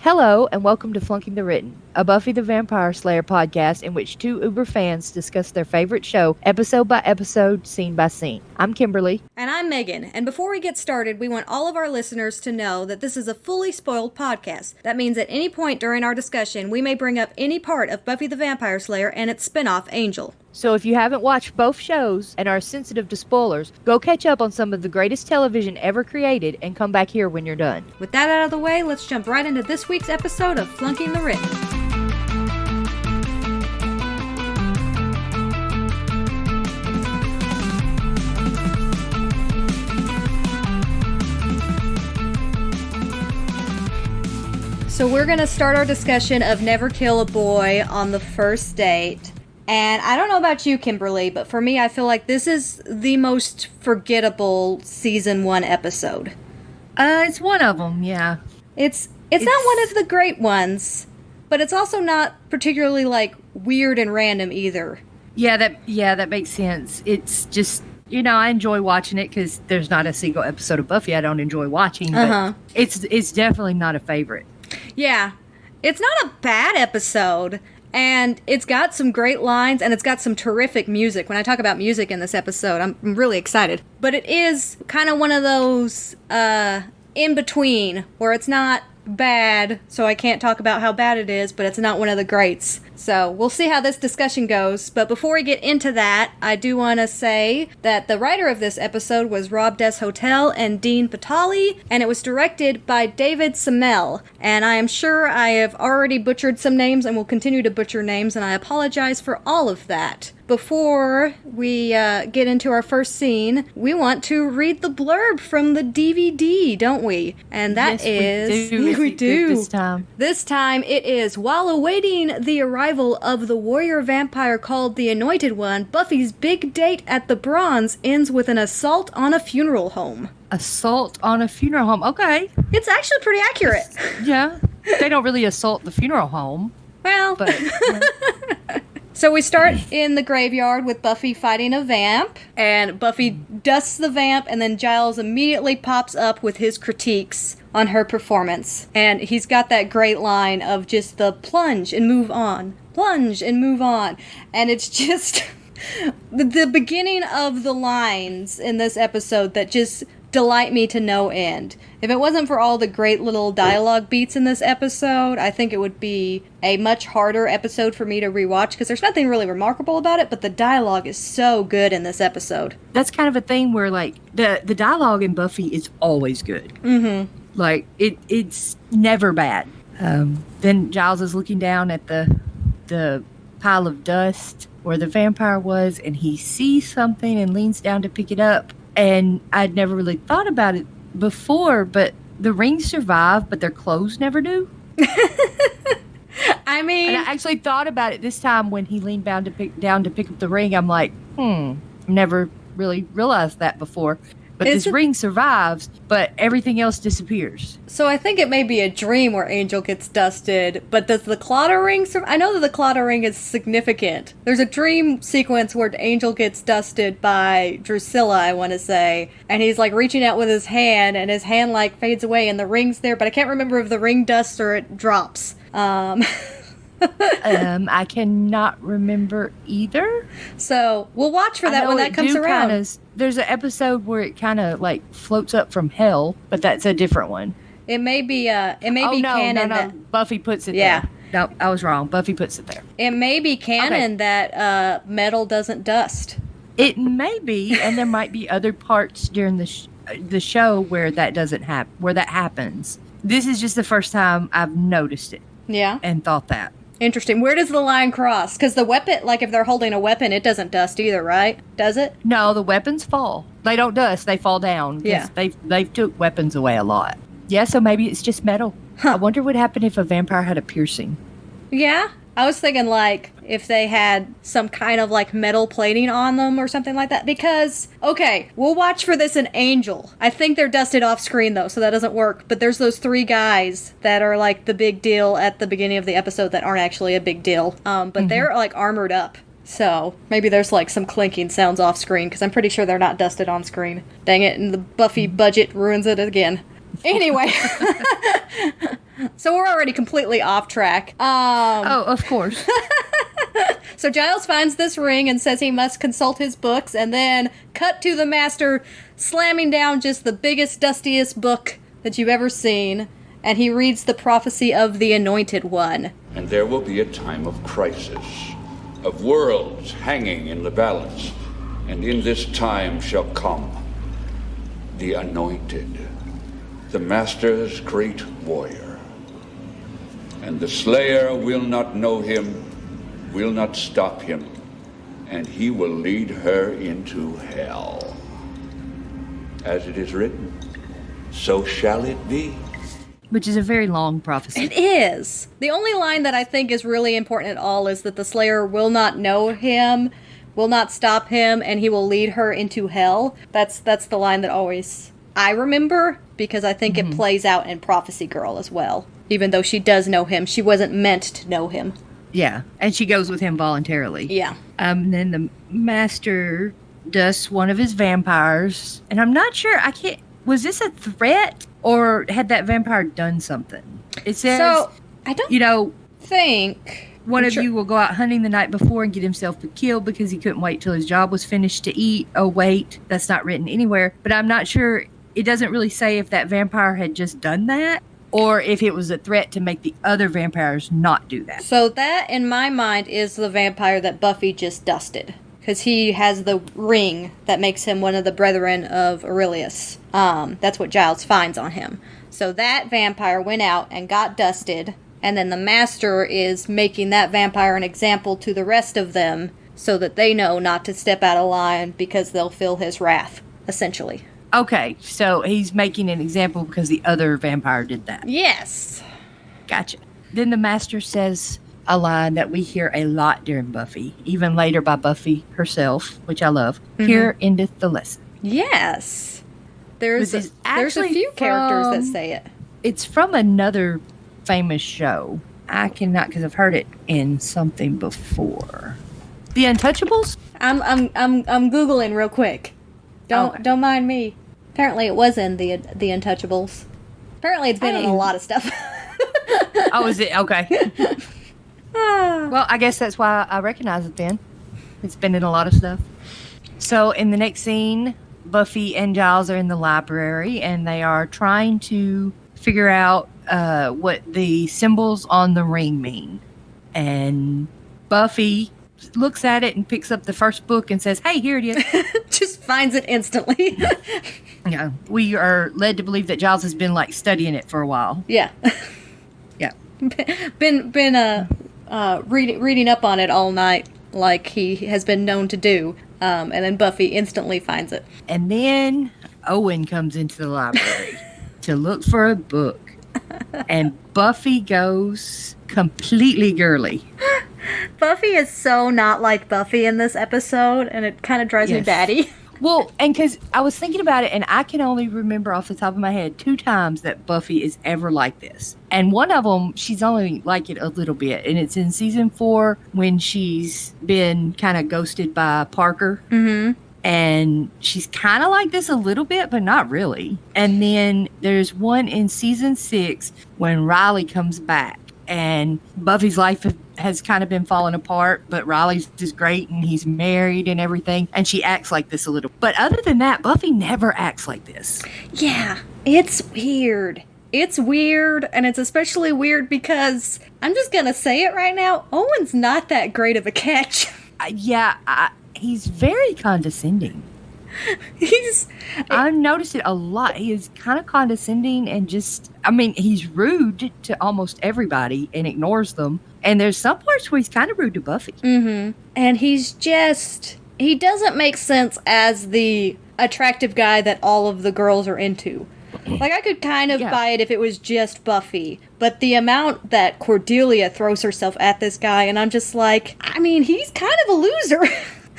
Hello, and welcome to Flunking the Written, a Buffy the Vampire Slayer podcast in which two Uber fans discuss their favorite show, episode by episode, scene by scene. I'm Kimberly. And I'm Megan, and before we get started, we want all of our listeners to know that this is a fully spoiled podcast. That means at any point during our discussion, we may bring up any part of Buffy the Vampire Slayer and its spinoff, Angel. So if you haven't watched both shows and are sensitive to spoilers, go catch up on some of the greatest television ever created and come back here when you're done. With that out of the way, let's jump right into this week's episode of Flunking the Written. So we're going to start our discussion of Never Kill a Boy on the First Date. And I don't know about you, Kimberly, but for me, I feel like this is the most forgettable season 1 episode. It's one of them, yeah. It's not one of the great ones, but it's also not particularly, weird and random either. Yeah, that makes sense. It's just, I enjoy watching it because there's not a single episode of Buffy I don't enjoy watching, but it's definitely not a favorite. Yeah. It's not a bad episode. And it's got some great lines, and it's got some terrific music. When I talk about music in this episode, I'm really excited. But it is kind of one of those in between, where it's not bad, so I can't talk about how bad it is, but it's not one of the greats. So we'll see how this discussion goes. But before we get into that, I do want to say that the writer of this episode was Rob Des Hotel and Dean Patali, and it was directed by David Semel. And I am sure I have already butchered some names and will continue to butcher names, and I apologize for all of that. Before we get into our first scene, we want to read the blurb from the DVD, don't we? And that is... We do. This time. This time it is, while awaiting the arrival of the warrior vampire called the Anointed One, Buffy's big date at the Bronze ends with an assault on a funeral home. Assault on a funeral home. Okay. It's actually pretty accurate. Yeah. They don't really assault the funeral home. Well... But... So we start in the graveyard with Buffy fighting a vamp, and Buffy dusts the vamp, and then Giles immediately pops up with his critiques on her performance. And he's got that great line of just the plunge and move on, plunge and move on. And it's just the beginning of the lines in this episode that just delight me to no end. If it wasn't for all the great little dialogue beats in this episode, I think it would be a much harder episode for me to rewatch, because there's nothing really remarkable about it, but the dialogue is so good in this episode. That's kind of a thing where, the dialogue in Buffy is always good. Mm-hmm. It's never bad. Then Giles is looking down at the pile of dust where the vampire was, and he sees something and leans down to pick it up. And I'd never really thought about it before, but the rings survive, but their clothes never do. I mean... And I actually thought about it this time when he leaned down to pick up the ring. I'm like, never really realized that before. But this ring survives, but everything else disappears. So I think it may be a dream where Angel gets dusted, but does the Claddagh ring survive? I know that the Claddagh ring is significant. There's a dream sequence where Angel gets dusted by Drusilla, I want to say, and he's reaching out with his hand, and his hand fades away, and the ring's there, but I can't remember if the ring dusts or it drops. I cannot remember either. So we'll watch for that when that comes around. There's an episode where it kind of floats up from hell, but that's a different one. It may be canon. No. Buffy puts it there. No, I was wrong. Buffy puts it there. It may be canon that metal doesn't dust. It may be, and there might be other parts during the show where that doesn't happen, where that happens. This is just the first time I've noticed it. Yeah. And thought that. Interesting. Where does the line cross? Because the weapon, if they're holding a weapon, it doesn't dust either, right? Does it? No, the weapons fall. They don't dust. They fall down. Yeah. They've took weapons away a lot. Yeah, so maybe it's just metal. Huh. I wonder what happened if a vampire had a piercing. Yeah. I was thinking, if they had some kind of, metal plating on them or something like that. Because, okay, we'll watch for this in Angel. I think they're dusted off screen, though, so that doesn't work. But there's those 3 guys that are, the big deal at the beginning of the episode that aren't actually a big deal. But they're, armored up. So maybe there's, some clinking sounds off screen, because I'm pretty sure they're not dusted on screen. Dang it, and the Buffy budget ruins it again. Anyway. So we're already completely off track. Oh, of course. So Giles finds this ring and says he must consult his books, and then cut to the Master slamming down just the biggest, dustiest book that you've ever seen, and he reads the prophecy of the Anointed One. And there will be a time of crisis, of worlds hanging in the balance, and in this time shall come the Anointed, the Master's great warrior. And the Slayer will not know him, will not stop him, and he will lead her into hell. As it is written, so shall it be. Which is a very long prophecy. It is. The only line that I think is really important at all is that the Slayer will not know him, will not stop him, and he will lead her into hell. That's the line that always I remember, because I think it plays out in Prophecy Girl as well. Even though she does know him, she wasn't meant to know him. Yeah, and she goes with him voluntarily. Yeah. Then the Master dusts one of his vampires, and I'm not sure, was this a threat, or had that vampire done something? It says, So, I don't think... One of you will go out hunting the night before and get himself killed because he couldn't wait till his job was finished to eat. Oh, wait, that's not written anywhere. But I'm not sure, it doesn't really say if that vampire had just done that, or if it was a threat to make the other vampires not do that. So that, in my mind, is the vampire that Buffy just dusted. Because he has the ring that makes him one of the brethren of Aurelius. That's what Giles finds on him. So that vampire went out and got dusted, and then the Master is making that vampire an example to the rest of them so that they know not to step out of line because they'll feel his wrath, essentially. Okay, so he's making an example because the other vampire did that. Yes. Gotcha. Then the Master says a line that we hear a lot during Buffy, even later by Buffy herself, which I love. Here endeth the lesson. Yes. There's a few from, characters that say it. It's from another famous show. I cannot, because I've heard it in something before. The Untouchables? I'm Googling real quick. Don't mind me. Apparently it was in the Untouchables. Apparently it's been in a lot of stuff. Oh, is it? Okay. Well, I guess that's why I recognize it then. It's been in a lot of stuff. So in the next scene, Buffy and Giles are in the library, and they are trying to figure out what the symbols on the ring mean. And Buffy looks at it and picks up the first book and says, "Hey, here it is." Just finds it instantly. Yeah, we are led to believe that Giles has been studying it for a while. Yeah. Yeah. Been reading up on it all night, like he has been known to do. And then Buffy instantly finds it. And then Owen comes into the library to look for a book. And Buffy goes completely girly. Buffy is so not like Buffy in this episode, and it kind of drives me batty. Well, and because I was thinking about it, and I can only remember off the top of my head 2 times that Buffy is ever like this. And one of them, she's only like it a little bit. And it's in season 4 when she's been kind of ghosted by Parker. Mm-hmm. And she's kind of like this a little bit, but not really. And then there's one in season 6 when Riley comes back. And Buffy's life has kind of been falling apart, but Riley's just great, and he's married and everything, and she acts like this a little. But other than that, Buffy never acts like this. Yeah, it's weird. It's weird, and it's especially weird because, I'm just gonna say it right now, Owen's not that great of a catch. He's very condescending. I've noticed it a lot. He is kind of condescending and he's rude to almost everybody and ignores them. And there's some parts where he's kind of rude to Buffy. Mm-hmm. And he doesn't make sense as the attractive guy that all of the girls are into. Like, I could kind of buy it if it was just Buffy. But the amount that Cordelia throws herself at this guy, and I'm just like, he's kind of a loser.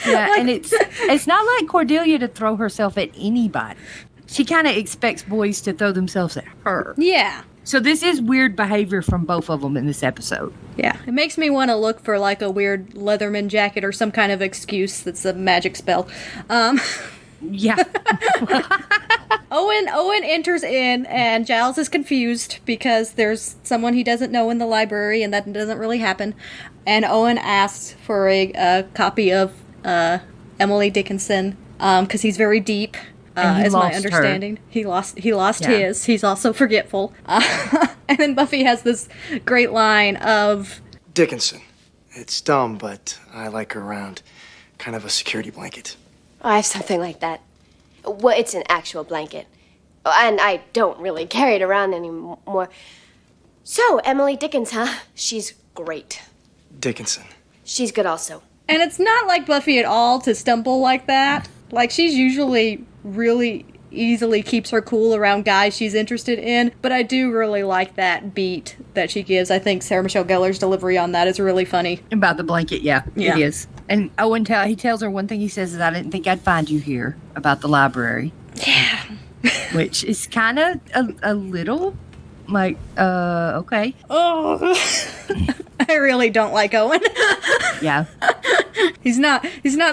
Yeah, and it's not like Cordelia to throw herself at anybody. She kind of expects boys to throw themselves at her. Yeah. So this is weird behavior from both of them in this episode. Yeah, it makes me want to look for a weird Leatherman jacket or some kind of excuse that's a magic spell. Yeah. Owen enters in, and Giles is confused because there's someone he doesn't know in the library, and that doesn't really happen. And Owen asks for a copy of Emily Dickinson because he's very deep. Is my understanding. He lost his. He's also forgetful. And then Buffy has this great line of Dickinson. It's dumb, but I like her around. Kind of a security blanket. I have something like that. Well, it's an actual blanket. And I don't really carry it around anymore. So, Emily Dickens, huh? She's great. Dickinson. She's good also. And it's not like Buffy at all to stumble like that. Like, she's usually really easily keeps her cool around guys she's interested in, but I do really like that beat that she gives. I think Sarah Michelle Gellar's delivery on that is really funny. About the blanket, yeah. It is. And Owen he tells her one thing he says is, I didn't think I'd find you here, about the library. Yeah. Which is kind of a little, like, okay. Oh, I really don't like Owen. Yeah. He's not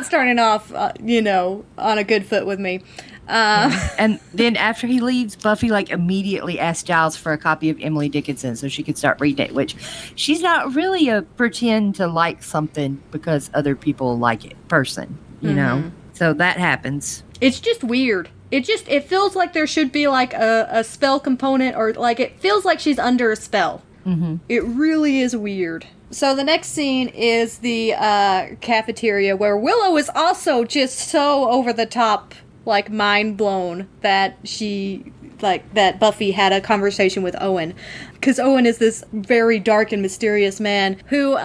starting off, on a good foot with me. And then after he leaves, Buffy immediately asks Giles for a copy of Emily Dickinson so she could start reading it, which she's not really a pretend to like something because other people like it person, you know? So that happens. It's just weird. It feels like there should be a spell component, or it feels like she's under a spell. Mm-hmm. It really is weird. So the next scene is the cafeteria where Willow is also just so over the top, mind blown that that Buffy had a conversation with Owen. Because Owen is this very dark and mysterious man who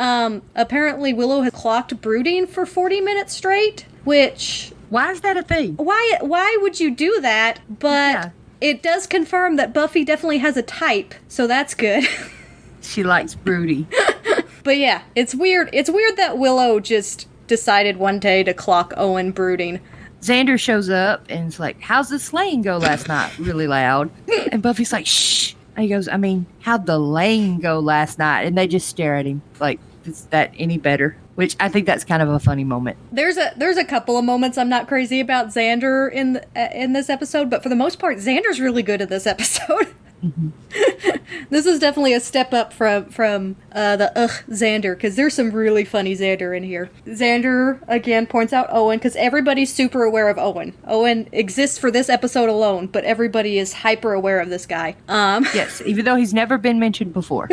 apparently Willow has clocked brooding for 40 minutes straight, which... Why is that a thing? Why would you do that? But it does confirm that Buffy definitely has a type, so that's good. She likes broody. But yeah, it's weird. It's weird that Willow just decided one day to clock Owen brooding. Xander shows up and it's like, how's the sleighing go last night? Really loud. And Buffy's like, shh. And he goes, I mean, how'd the laying go last night? And they just stare at him like, is that any better? Which I think that's kind of a funny moment. There's a couple of moments I'm not crazy about Xander in this episode, but for the most part, Xander's really good in this episode. Mm-hmm. This is definitely a step up from the Xander, because there's some really funny Xander in here. Xander, again, points out Owen, because everybody's super aware of Owen. Owen exists for this episode alone, but everybody is hyper aware of this guy. Yes, even though he's never been mentioned before.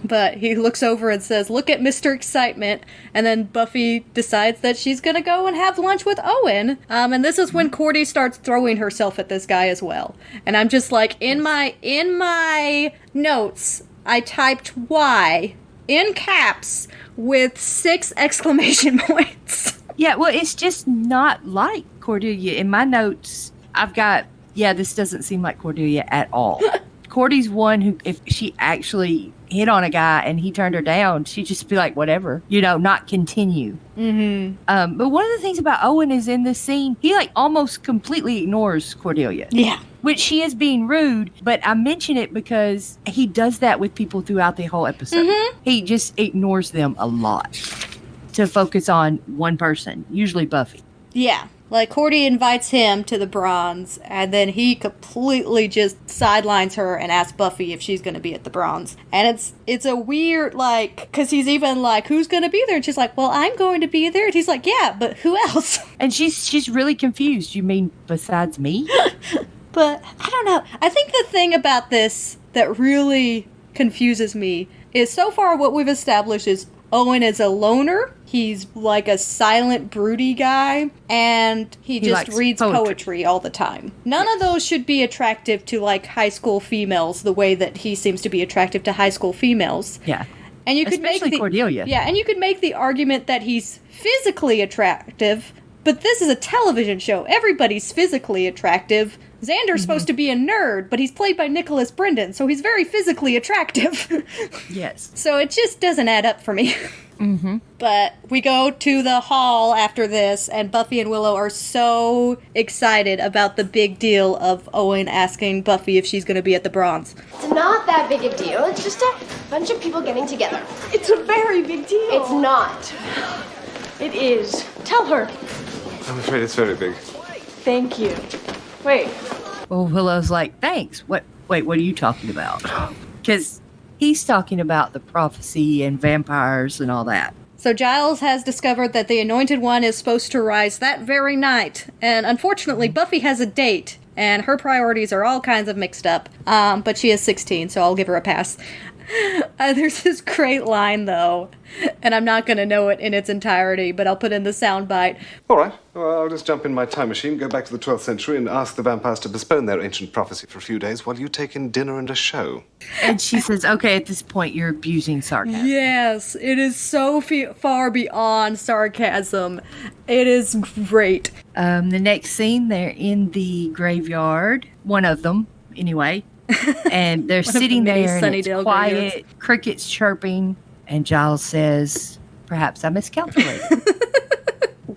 But he looks over and says, look at Mr. Excitement, and then Buffy decides that she's gonna go and have lunch with Owen. And this is when Cordy starts throwing herself at this guy as well. And I'm just like, in my notes, I typed Y in caps with 6 exclamation points. Yeah, well, it's just not like Cordelia. In my notes, I've got, this doesn't seem like Cordelia at all. Cordy's one who, if she actually hit on a guy and he turned her down, she'd just be like, whatever, not continue. Mm-hmm. But one of the things about Owen is in this scene, he almost completely ignores Cordelia. Yeah. Which she is being rude, but I mention it because he does that with people throughout the whole episode. Mm-hmm. He just ignores them a lot to focus on one person, usually Buffy. Yeah. Cordy invites him to the Bronze, and then he completely just sidelines her and asks Buffy if she's going to be at the Bronze. And it's a weird, because he's even like, who's going to be there? And she's like, well, I'm going to be there. And he's like, yeah, but who else? And she's really confused. You mean besides me? But I don't know. I think the thing about this that really confuses me is so far what we've established is Owen is a loner. He's a silent, broody guy, and he just reads poetry all the time. None of those should be attractive to high school females the way that he seems to be attractive to high school females. Yeah. And you could especially Cordelia. Yeah, and you could make the argument that he's physically attractive, but this is a television show. Everybody's physically attractive. Xander's supposed to be a nerd, but he's played by Nicholas Brendon, so he's very physically attractive. Yes. So it just doesn't add up for me. Mm-hmm. But we go to the hall after this, and Buffy and Willow are so excited about the big deal of Owen asking Buffy if she's going to be at the Bronze. It's not that big a deal. It's just a bunch of people getting together. It's a very big deal. It's not. It is. Tell her. I'm afraid it's very big. Thank you. Wait. Well, Willow's like, thanks. Wait, what are you talking about? Because he's talking about the prophecy and vampires and all that. So Giles has discovered that the Anointed One is supposed to rise that very night. And unfortunately, Buffy has a date, and her priorities are all kinds of mixed up. But she is 16, so I'll give her a pass. There's this great line, though, and I'm not going to know it in its entirety, but I'll put in the soundbite. All right, well, I'll just jump in my time machine, go back to the 12th century, and ask the vampires to postpone their ancient prophecy for a few days while you take in dinner and a show. And she says, okay, at this point, you're abusing sarcasm. Yes, it is so far beyond sarcasm. It is great. The next scene, they're in the graveyard. One of them, anyway. And they're sitting there and it's quiet, crickets chirping, and Giles says, perhaps I miscalculated.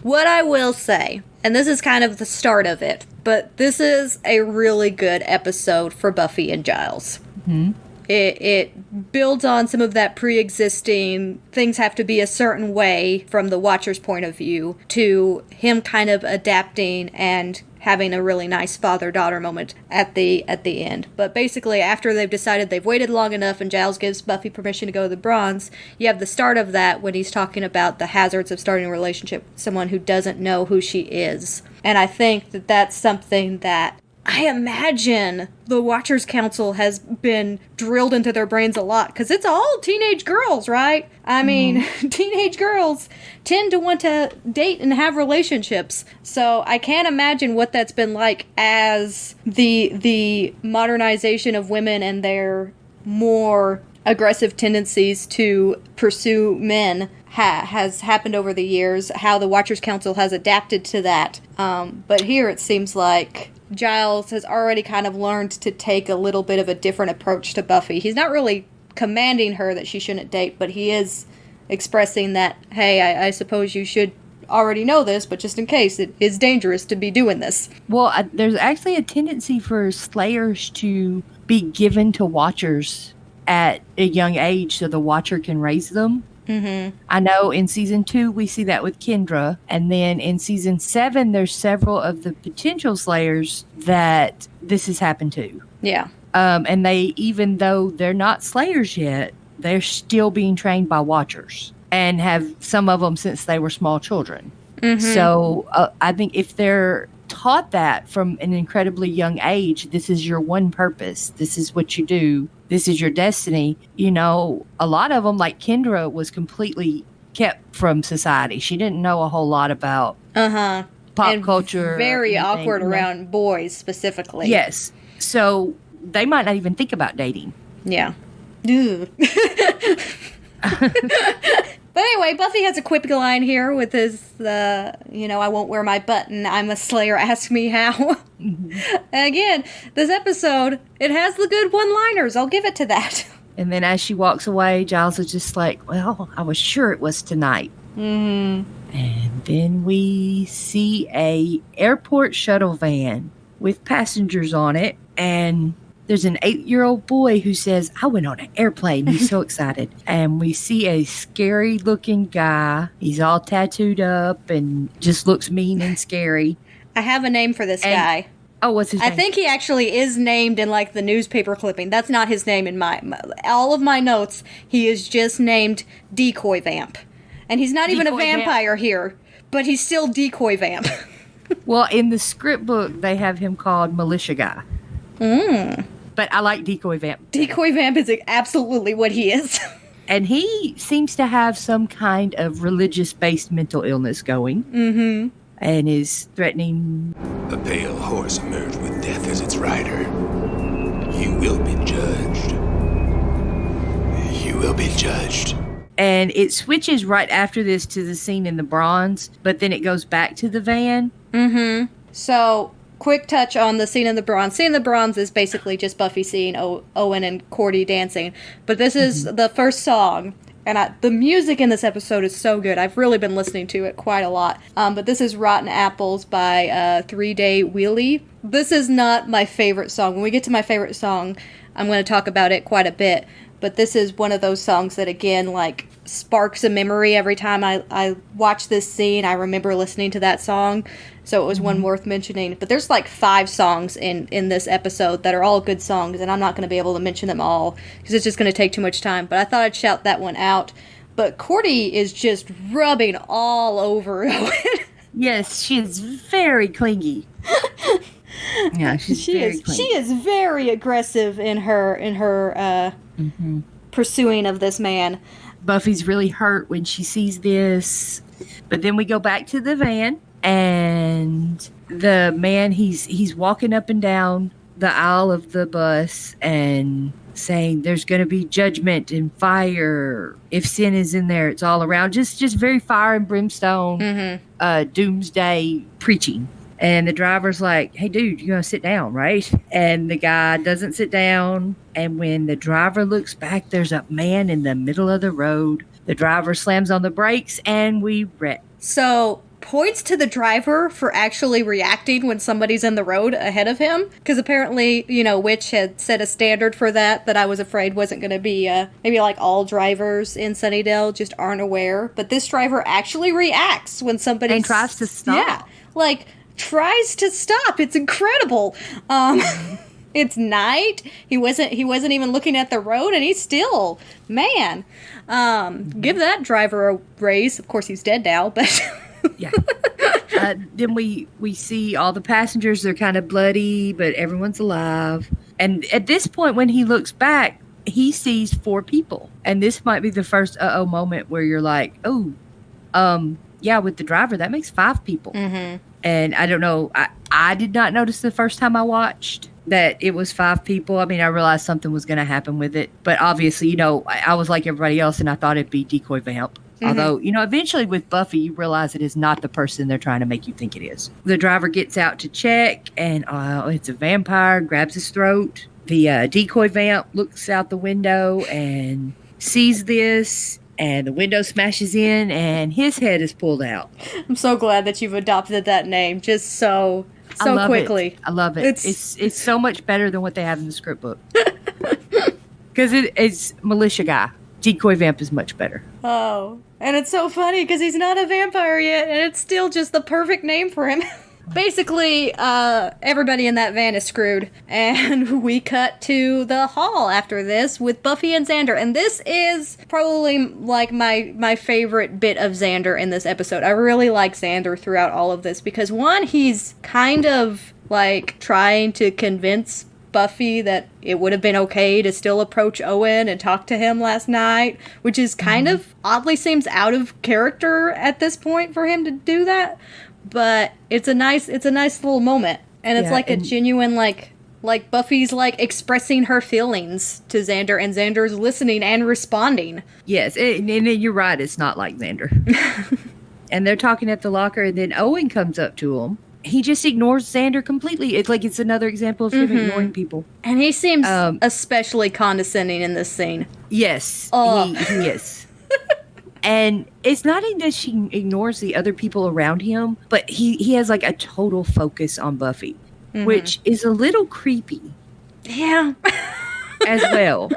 What I will say, and this is kind of the start of it, but this is a really good episode for Buffy and Giles. Mm-hmm. It builds on some of that pre-existing, things have to be a certain way from the Watcher's point of view, to him kind of adapting and having a really nice father-daughter moment at the end. But basically, after they've decided they've waited long enough and Giles gives Buffy permission to go to the Bronze, you have the start of that when he's talking about the hazards of starting a relationship with someone who doesn't know who she is. And I think that that's something that I imagine the Watchers Council has been drilled into their brains a lot, because it's all teenage girls, right? I mean, teenage girls tend to want to date and have relationships, so I can't imagine what that's been like as the modernization of women and their more aggressive tendencies to pursue men has happened over the years, how the Watchers Council has adapted to that. But here it seems like Giles has already kind of learned to take a little bit of a different approach to Buffy. He's not really commanding her that she shouldn't date, but he is expressing that, hey, I suppose you should already know this, but just in case, it is dangerous to be doing this. Well, there's actually a tendency for Slayers to be given to Watchers at a young age so the Watcher can raise them. Mm-hmm. I know in season 2 we see that with Kendra, and then in season 7 there's several of the potential Slayers that this has happened to. Yeah. And they, even though they're not Slayers yet, they're still being trained by Watchers, and have some of them since they were small children. Mm-hmm. So I think if they're taught that from an incredibly young age, this is your one purpose, this is what you do, this is your destiny. You know, a lot of them, like Kendra, was completely kept from society. She didn't know a whole lot about pop and culture. Very awkward around boys specifically. Yes. So they might not even think about dating. Yeah. But anyway, Buffy has a quippy line here with his, I won't wear my button, I'm a Slayer, ask me how. Mm-hmm. And again, this episode, it has the good one-liners, I'll give it to that. And then as she walks away, Giles is just like, well, I was sure it was tonight. Mm-hmm. And then we see a airport shuttle van with passengers on it, and there's an 8-year-old boy who says, I went on an airplane. He's so excited. And we see a scary-looking guy. He's all tattooed up and just looks mean and scary. I have a name for this guy. Oh, what's his name? I think he actually is named in, like, the newspaper clipping. That's not his name in all of my notes. He is just named Decoy Vamp. And he's not even a vampire here, but he's still Decoy Vamp. Well, in the script book, they have him called Militia Guy. But I like Decoy Vamp. Decoy Vamp is absolutely what he is. And he seems to have some kind of religious-based mental illness going. Mm-hmm. And is threatening. A pale horse emerged with death as its rider. You will be judged. You will be judged. And it switches right after this to the scene in the Bronze, but then it goes back to the van. Mm-hmm. So, quick touch on the scene in the Bronze. Scene in the Bronze is basically just Buffy seeing Owen and Cordy dancing. But this is the first song. And the music in this episode is so good. I've really been listening to it quite a lot. But this is Rotten Apples by 3 Day Wheelie. This is not my favorite song. When we get to my favorite song, I'm going to talk about it quite a bit. But this is one of those songs that, again, like, sparks a memory every time I watch this scene. I remember listening to that song. so it was one worth mentioning. But there's like 5 songs in this episode that are all good songs, and I'm not going to be able to mention them all because it's just going to take too much time. But I thought I'd shout that one out. But Cordy is just rubbing all over Owen. Yes, she is very clingy. Yeah, she's very clingy. She is very aggressive in her pursuing of this man. Buffy's really hurt when she sees this. But then we go back to the van, and the man, he's walking up and down the aisle of the bus and saying there's going to be judgment and fire. If sin is in there, it's all around. Just very fire and brimstone, doomsday preaching. And the driver's like, hey, dude, you're going to sit down, right? And the guy doesn't sit down. And when the driver looks back, there's a man in the middle of the road. The driver slams on the brakes, and we wreck. So, points to the driver for actually reacting when somebody's in the road ahead of him. Because apparently, Witch had set a standard for that I was afraid wasn't going to be, maybe like all drivers in Sunnydale just aren't aware. But this driver actually reacts when somebody... And tries to stop. Yeah, tries to stop. It's incredible. It's night. He wasn't even looking at the road, and he's still, man. Give that driver a raise. Of course, he's dead now, but... Yeah. Then we see all the passengers. They're kind of bloody, but everyone's alive. And at this point, when he looks back, he sees 4 people. And this might be the first moment where you're like, yeah, with the driver, that makes 5 people. Mm-hmm. And I don't know. I did not notice the first time I watched that it was 5 people. I mean, I realized something was going to happen with it. But obviously, I was like everybody else, and I thought it'd be decoy vamp. Mm-hmm. Although, eventually with Buffy, you realize it is not the person they're trying to make you think it is. The driver gets out to check, and it's a vampire, grabs his throat. The decoy vamp looks out the window and sees this, and the window smashes in, and his head is pulled out. I'm so glad that you've adopted that name just so quickly. I love it. It's so much better than what they have in the script book. Because it's militia guy. Decoy vamp is much better. Oh, and it's so funny because he's not a vampire yet, and it's still just the perfect name for him. Basically, everybody in that van is screwed, and we cut to the hall after this with Buffy and Xander, and this is probably like my favorite bit of Xander in this episode. I really like Xander throughout all of this because, one, he's kind of like trying to convince Buffy that it would have been okay to still approach Owen and talk to him last night, which is kind of oddly seems out of character at this point for him to do that. But it's a nice little moment, and it's a genuine like Buffy's like expressing her feelings to Xander, and Xander's listening and responding. Yes, and you're right. It's not like Xander. And they're talking at the locker, and then Owen comes up to him. He just ignores Xander completely. It's like it's another example of him ignoring people. And he seems especially condescending in this scene. Yes, he is. And it's not even that she ignores the other people around him, but he has like a total focus on Buffy, which is a little creepy. Yeah. As well.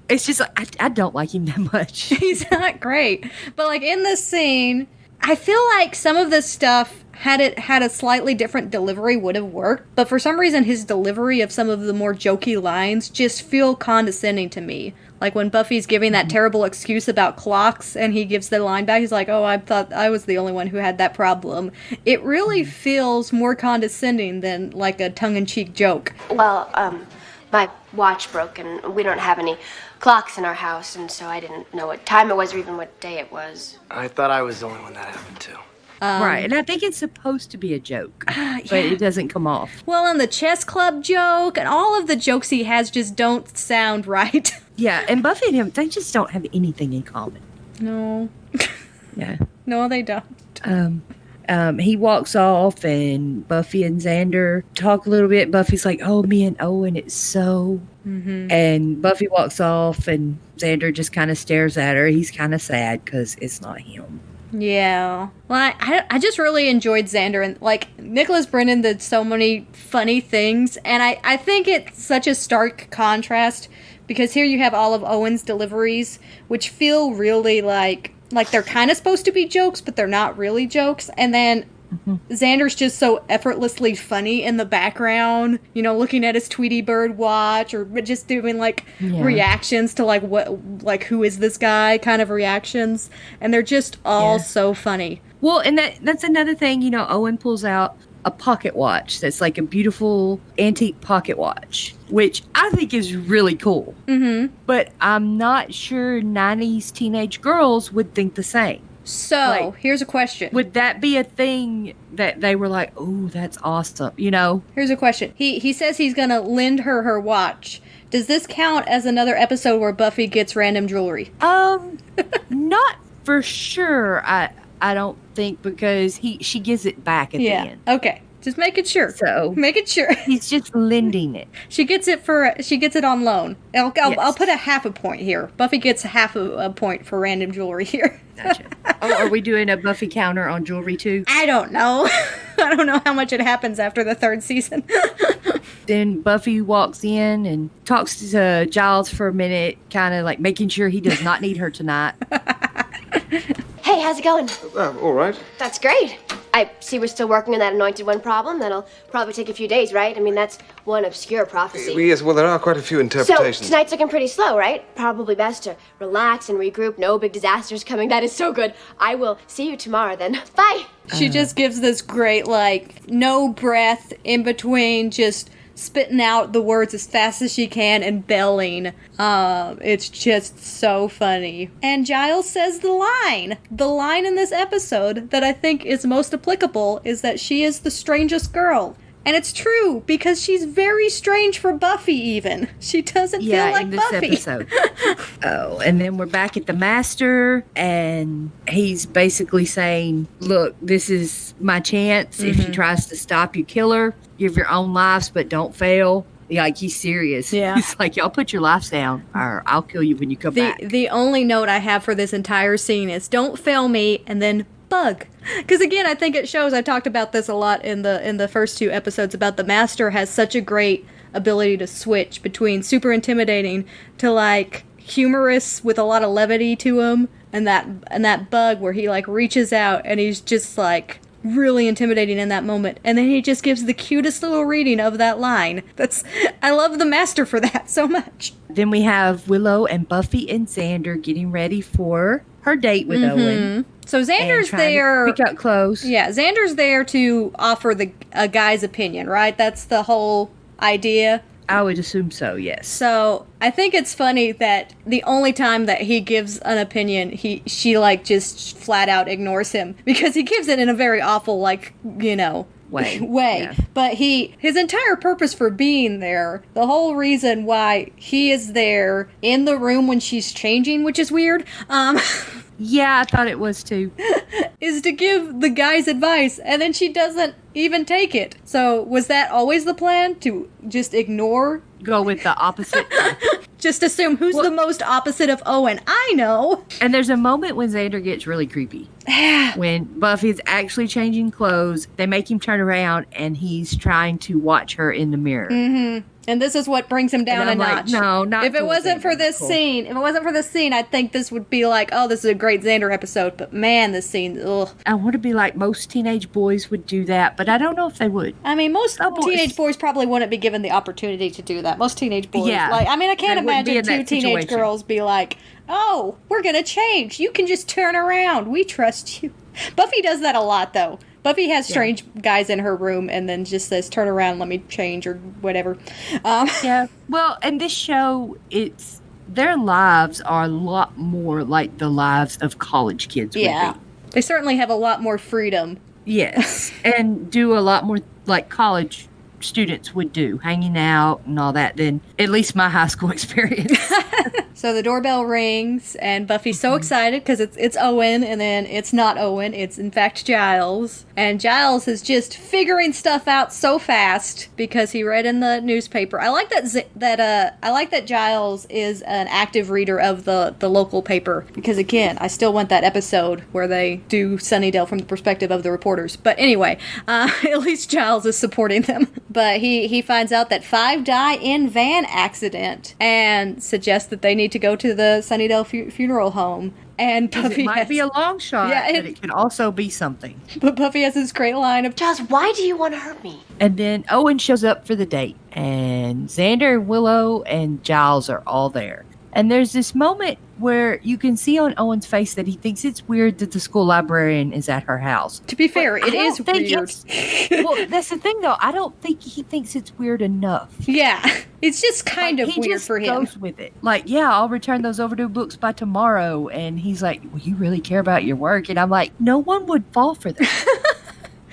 It's just like, I don't like him that much. He's not great. But like in this scene, I feel like some of this stuff, had it had a slightly different delivery, would have worked. But for some reason, his delivery of some of the more jokey lines just feel condescending to me. Like when Buffy's giving that terrible excuse about clocks and he gives the line back, he's like, oh, I thought I was the only one who had that problem. It really feels more condescending than like a tongue-in-cheek joke. Well, my watch broke and we don't have any clocks in our house, and so I didn't know what time it was or even what day it was. I thought I was the only one that happened to. Right, and I think it's supposed to be a joke, but it doesn't come off. Well, and the chess club joke and all of the jokes he has just don't sound right. Yeah, and Buffy and him, they just don't have anything in common. No. Yeah. No, they don't. He walks off, and Buffy and Xander talk a little bit. Buffy's like, oh, me and Owen, it's so... Mm-hmm. And Buffy walks off, and Xander just kind of stares at her. He's kind of sad because it's not him. Yeah. Well, I just really enjoyed Xander, and like Nicholas Brennan did so many funny things, and I think it's such a stark contrast because here you have all of Owen's deliveries, which feel really like they're kind of supposed to be jokes, but they're not really jokes, and then Xander's just so effortlessly funny in the background, you know, looking at his Tweety Bird watch or just doing like reactions to like what, who is this guy kind of reactions. And they're just all so funny. Well, and that's another thing, you know, Owen pulls out a pocket watch that's like a beautiful antique pocket watch, which I think is really cool. Mm-hmm. But I'm not sure 90s teenage girls would think the same. So, here's a question. Would that be a thing that they were like, oh, that's awesome, you know? Here's a question. He says he's going to lend her watch. Does this count as another episode where Buffy gets random jewelry? Not for sure, I don't think, because she gives it back at the end. Okay. Just making sure. So making sure. He's just lending it. She gets it on loan. I'll put a half a point here. Buffy gets half a point for random jewelry here. Gotcha. Oh, are we doing a Buffy counter on jewelry too? I don't know. I don't know how much it happens after the 3rd season. Then Buffy walks in and talks to Giles for a minute, kind of like making sure he does not need her tonight. Hey, how's it going? All right. That's great. I see we're still working on that Anointed One problem. That'll probably take a few days, right? I mean, that's one obscure prophecy. Yes, well, there are quite a few interpretations. So, tonight's looking pretty slow, right? Probably best to relax and regroup. No big disasters coming. That is so good. I will see you tomorrow then. Bye! She just gives this great, no breath in between, just spitting out the words as fast as she can and belling. It's just so funny. And Giles says the line. The line in this episode that I think is most applicable is that she is the strangest girl. And it's true, because she's very strange for Buffy even. She doesn't feel like in this Buffy. episode. Oh, and then we're back at the Master, and he's basically saying, look, this is my chance. If she tries to stop you, kill her. Give your own lives, but don't fail. Like, he's serious. Yeah. He's like, y'all put your lives down, or I'll kill you when you come back. The only note I have for this entire scene is don't fail me, and then bug. Because again, I think it shows, I talked about this a lot in the first 2 episodes, about the Master has such a great ability to switch between super intimidating to like humorous with a lot of levity to him, and that bug where he like reaches out and he's just like really intimidating in that moment, and then he just gives the cutest little reading of that line. I love the Master for that so much. Then we have Willow and Buffy and Xander getting ready for her date with Owen. So Xander's there. Pick out clothes. Yeah, Xander's there to offer a guy's opinion, right? That's the whole idea. I would assume so, yes. So I think it's funny that the only time that he gives an opinion, she like just flat out ignores him, because he gives it in a very awful, like, you know, way. Yeah. But his entire purpose for being there, the whole reason why he is there in the room when she's changing, which is weird, yeah, I thought it was too. is to give the guys advice, and then she doesn't even take it. So was that always the plan, to just ignore? Go with the opposite. Just assume who's the most opposite of Owen? I know. And there's a moment when Xander gets really creepy. When Buffy's actually changing clothes, they make him turn around and he's trying to watch her in the mirror. Mm-hmm. And this is what brings him down a notch. Like, no, not if it cool, wasn't Xander, for this cool. scene, I think this would be like, oh, this is a great Xander episode. But man, this scene, ugh. I want to be like, most teenage boys would do that, but I don't know if they would. I mean, most teenage boys probably wouldn't be given the opportunity to do that. Most teenage boys, I can't imagine 2 teenage girls be like, oh, we're gonna change. You can just turn around. We trust you. Buffy does that a lot, though. Buffy has strange guys in her room and then just says, turn around, let me change, or whatever. Yeah. Well, and this show, their lives are a lot more like the lives of college kids would be. They certainly have a lot more freedom. Yes. And do a lot more like college students would do, hanging out and all that, than at least my high school experience. So the doorbell rings, and Buffy's so excited because it's Owen, and then it's not Owen, it's in fact Giles. And Giles is just figuring stuff out so fast because he read in the newspaper. I like that Giles is an active reader of the local paper, because again, I still want that episode where they do Sunnydale from the perspective of the reporters. But anyway, at least Giles is supporting them. But he finds out that 5 die in van accident and suggests that they need to go to the Sunnydale funeral home. And Buffy it might be a long shot, but it can also be something. But Buffy has this great line of, Giles, why do you want to hurt me? And then Owen shows up for the date, and Xander, Willow, and Giles are all there. And there's this moment where you can see on Owen's face that he thinks it's weird that the school librarian is at her house. To be fair, it is weird. Well, that's the thing, though. I don't think he thinks it's weird enough. Yeah, it's just kind of he weird just for him. Goes with it. Like, yeah, I'll return those overdue books by tomorrow. And he's like, well, you really care about your work? And I'm like, no one would fall for that.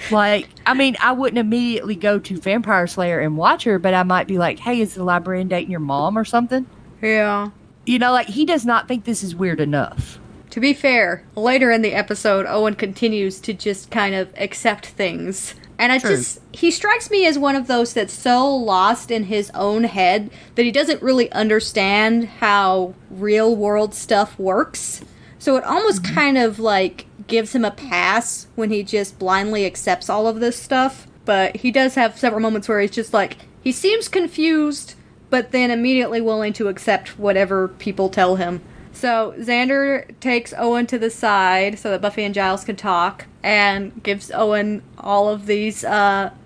Like, I mean, I wouldn't immediately go to Vampire Slayer and watch her, but I might be like, hey, is the librarian dating your mom or something? Yeah. You know, like, he does not think this is weird enough. To be fair, later in the episode, Owen continues to just kind of accept things. And he strikes me as one of those that's so lost in his own head that he doesn't really understand how real world stuff works. So it almost kind of like gives him a pass when he just blindly accepts all of this stuff. But he does have several moments where he's just like, he seems confused, but then immediately willing to accept whatever people tell him. So Xander takes Owen to the side so that Buffy and Giles can talk, and gives Owen all of these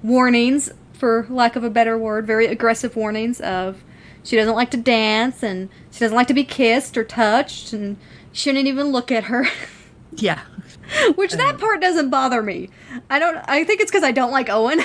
warnings, for lack of a better word, very aggressive warnings of she doesn't like to dance, and she doesn't like to be kissed or touched, and shouldn't even look at her. Yeah. Which that part doesn't bother me. I think it's because I don't like Owen.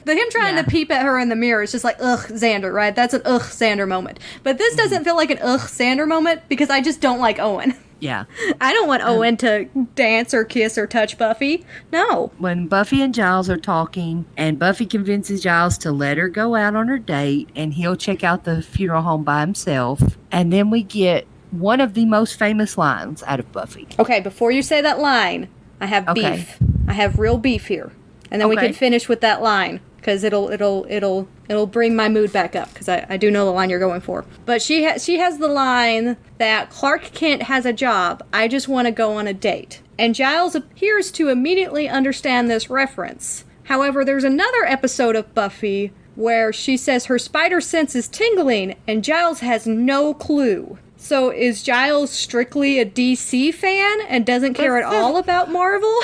Him trying to peep at her in the mirror is just like, ugh, Xander, right? That's an ugh, Xander moment. But this doesn't feel like an ugh, Xander moment because I just don't like Owen. Yeah. I don't want Owen to dance or kiss or touch Buffy. No. When Buffy and Giles are talking, and Buffy convinces Giles to let her go out on her date, and he'll check out the funeral home by himself, and then we get one of the most famous lines out of Buffy. Okay, before you say that line, I have beef. I have real beef here. And then we can finish with that line. Because it'll bring my mood back up. Because I do know the line you're going for. But she has the line that Clark Kent has a job. I just want to go on a date. And Giles appears to immediately understand this reference. However, there's another episode of Buffy where she says her spider sense is tingling, and Giles has no clue. So is Giles strictly a DC fan and doesn't care at all about Marvel?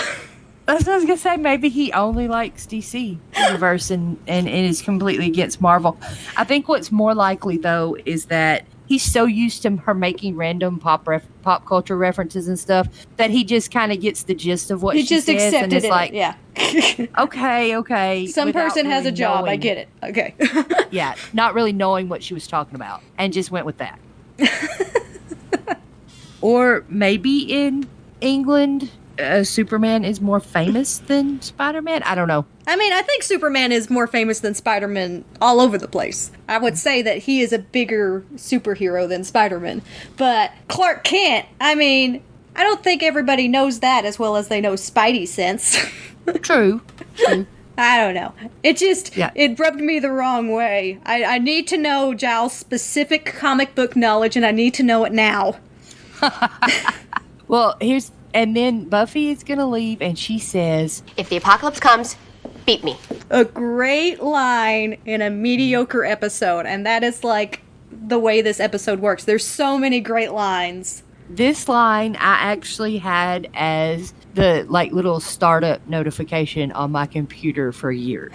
That's what I was going to say. Maybe he only likes DC universe and is completely against Marvel. I think what's more likely, though, is that he's so used to her making random pop culture references and stuff that he just kind of gets the gist of what she says. He just accepted it. Like, yeah. okay. Some person has a job. I get it. Okay. Yeah, not really knowing what she was talking about and just went with that. Or maybe in England, Superman is more famous than Spider-Man? I don't know. I mean, I think Superman is more famous than Spider-Man all over the place. I would say that he is a bigger superhero than Spider-Man. But Clark Kent, I mean, I don't think everybody knows that as well as they know Spidey sense. True. I don't know. It just, it rubbed me the wrong way. I need to know Giles' specific comic book knowledge, and I need to know it now. Well, and then Buffy is going to leave, and she says, if the apocalypse comes, beat me. A great line in a mediocre episode, and that is like the way this episode works. There's so many great lines. This line I actually had as the little startup notification on my computer for years.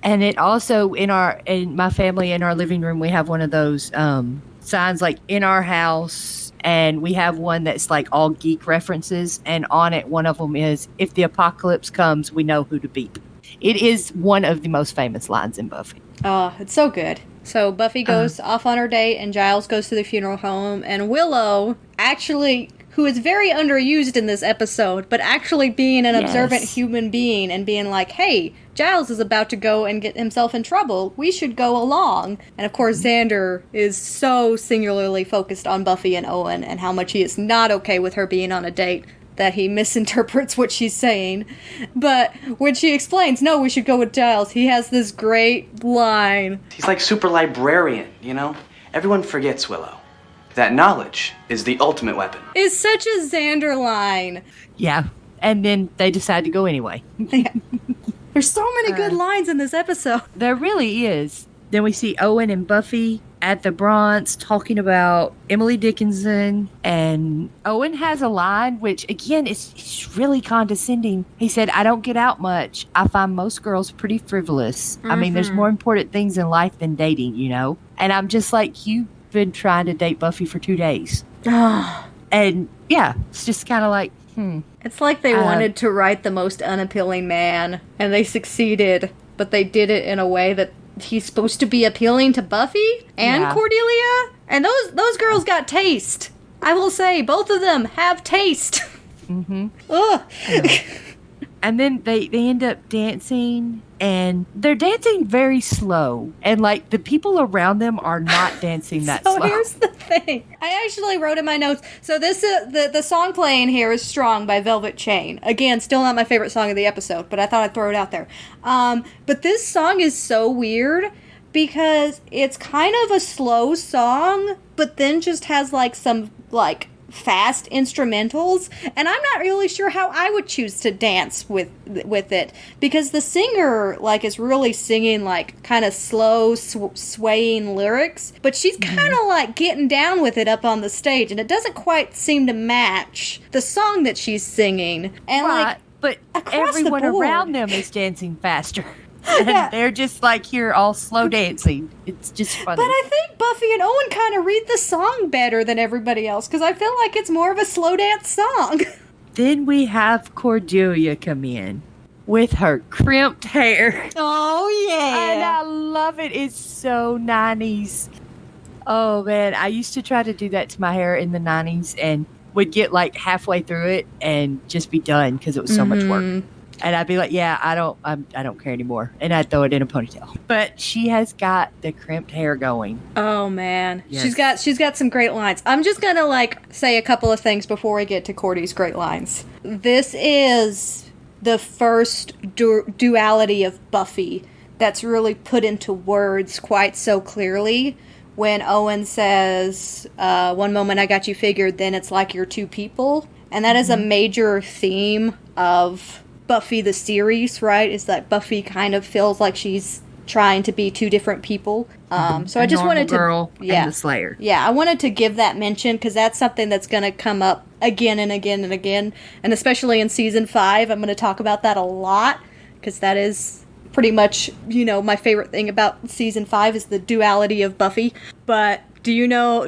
And it also in my family, in our living room, we have one of those signs like in our house. And we have one that's like all geek references. And on it, one of them is, if the apocalypse comes, we know who to beat. It is one of the most famous lines in Buffy. Oh, it's so good. So Buffy goes off on her date, and Giles goes to the funeral home. And Willow, actually, who is very underused in this episode, but actually being an observant human being and being like, hey, Giles is about to go and get himself in trouble. We should go along. And of course, Xander is so singularly focused on Buffy and Owen and how much he is not okay with her being on a date that he misinterprets what she's saying. But when she explains, no, we should go with Giles, he has this great line. He's like super librarian, you know? Everyone forgets Willow. That knowledge is the ultimate weapon. It's such a Xander line. Yeah. And then they decide to go anyway. There's so many good lines in this episode. There really is. Then we see Owen and Buffy at the Bronx talking about Emily Dickinson, and Owen has a line which, again, is really condescending. He said, "I don't get out much. I find most girls pretty frivolous. I mean, there's more important things in life than dating, you know?" And I'm just like, you've been trying to date Buffy for 2 days. And yeah, it's just kind of like, It's like they wanted to write the most unappealing man, and they succeeded, but they did it in a way that he's supposed to be appealing to Buffy and Cordelia, and those girls got taste. I will say, both of them have taste. Ugh. And then they end up dancing, and they're dancing very slow. And, like, the people around them are not dancing that slow. So here's the thing. I actually wrote in my notes. So this the song playing here is Strong by Velvet Chain. Again, still not my favorite song of the episode, but I thought I'd throw it out there. But this song is so weird because it's kind of a slow song, but then just has, like, some, like, fast instrumentals, and I'm not really sure how I would choose to dance with it, because the singer, like, is really singing, like, kind of slow swaying lyrics, but she's kind of like getting down with it up on the stage, and it doesn't quite seem to match the song that she's singing. And like, but everyone around them is dancing faster. And Yeah. they're just like here all slow dancing. It's just funny. But I think Buffy and Owen kind of read the song better than everybody else, because I feel like it's more of a slow dance song. Then we have Cordelia come in with her crimped hair. Oh, yeah. And I love it. It's so 90s. Oh, man. I used to try to do that to my hair in the 90s and would get like halfway through it and just be done because it was so much work. And I'd be like, yeah, I don't care anymore. And I'd throw it in a ponytail. But she has got the crimped hair going. Oh, man. Yes. She's got some great lines. I'm just going to, like, say a couple of things before we get to Cordy's great lines. This is the first duality of Buffy that's really put into words quite so clearly. When Owen says, one moment I got you figured, then it's like you're two people. And that is a major theme of Buffy the series, right? Is that Buffy kind of feels like she's trying to be two different people. So I just wanted to, girl and the Slayer. Yeah, I wanted to give that mention because that's something that's going to come up again and again and again, and especially in season 5, I'm going to talk about that a lot because that is pretty much, you know, my favorite thing about season 5 is the duality of Buffy. But do you know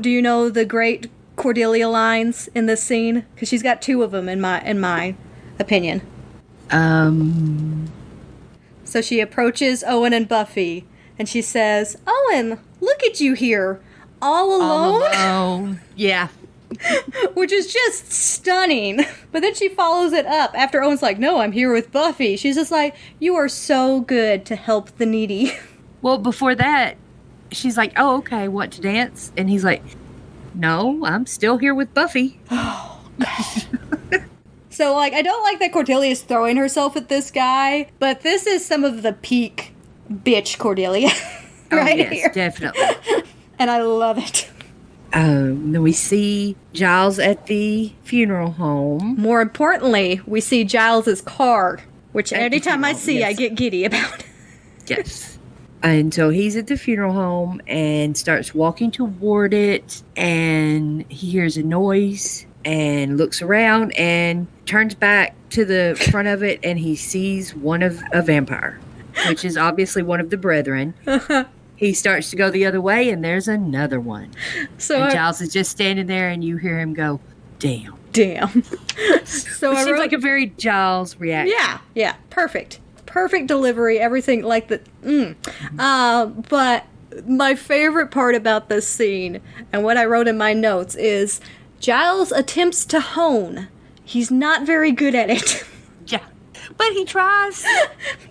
the great Cordelia lines in this scene? Because she's got 2 of them in my opinion. So she approaches Owen and Buffy, and she says, "Owen, look at you here, all alone?" Yeah. Which is just stunning. But then she follows it up after Owen's like, "No, I'm here with Buffy." She's just like, "You are so good to help the needy." Well, before that, she's like, "Oh, okay, what, to dance?" And he's like, "No, I'm still here with Buffy." So, like, I don't like that Cordelia is throwing herself at this guy, but this is some of the peak bitch Cordelia right yes, here. Definitely. And I love it. Then we see Giles at the funeral home. More importantly, we see Giles's car, which anytime I see, yes. I get giddy about. Yes. And so he's at the funeral home and starts walking toward it, and he hears a noise and looks around and turns back to the front of it, and he sees a vampire, which is obviously one of the brethren. He starts to go the other way, and there's another one. So and Giles is just standing there, and you hear him go, "Damn." So It I seems wrote, like a very Giles reaction. yeah, perfect delivery, everything like the. But my favorite part about this scene, and what I wrote in my notes, is Giles attempts to hone. He's not very good at it. Yeah. But he tries.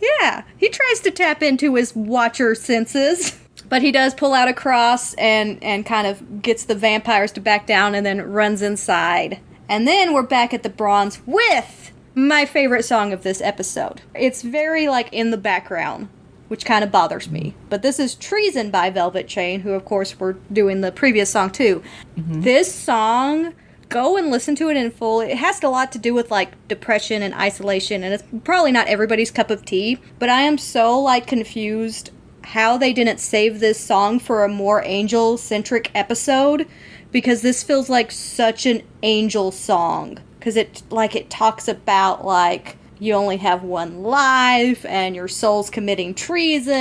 Yeah, he tries to tap into his watcher senses. But he does pull out a cross and kind of gets the vampires to back down and then runs inside. And then we're back at the Bronze with my favorite song of this episode. It's very, like, in the background, which kind of bothers me. But this is Treason by Velvet Chain, who, of course, were doing the previous song, too. Mm-hmm. This song go and listen to it in full. It has a lot to do with, like, depression and isolation, and it's probably not everybody's cup of tea, but I am so, like, confused how they didn't save this song for a more angel-centric episode, because this feels like such an angel song. Because it talks about, like, you only have one life, and your soul's committing treason,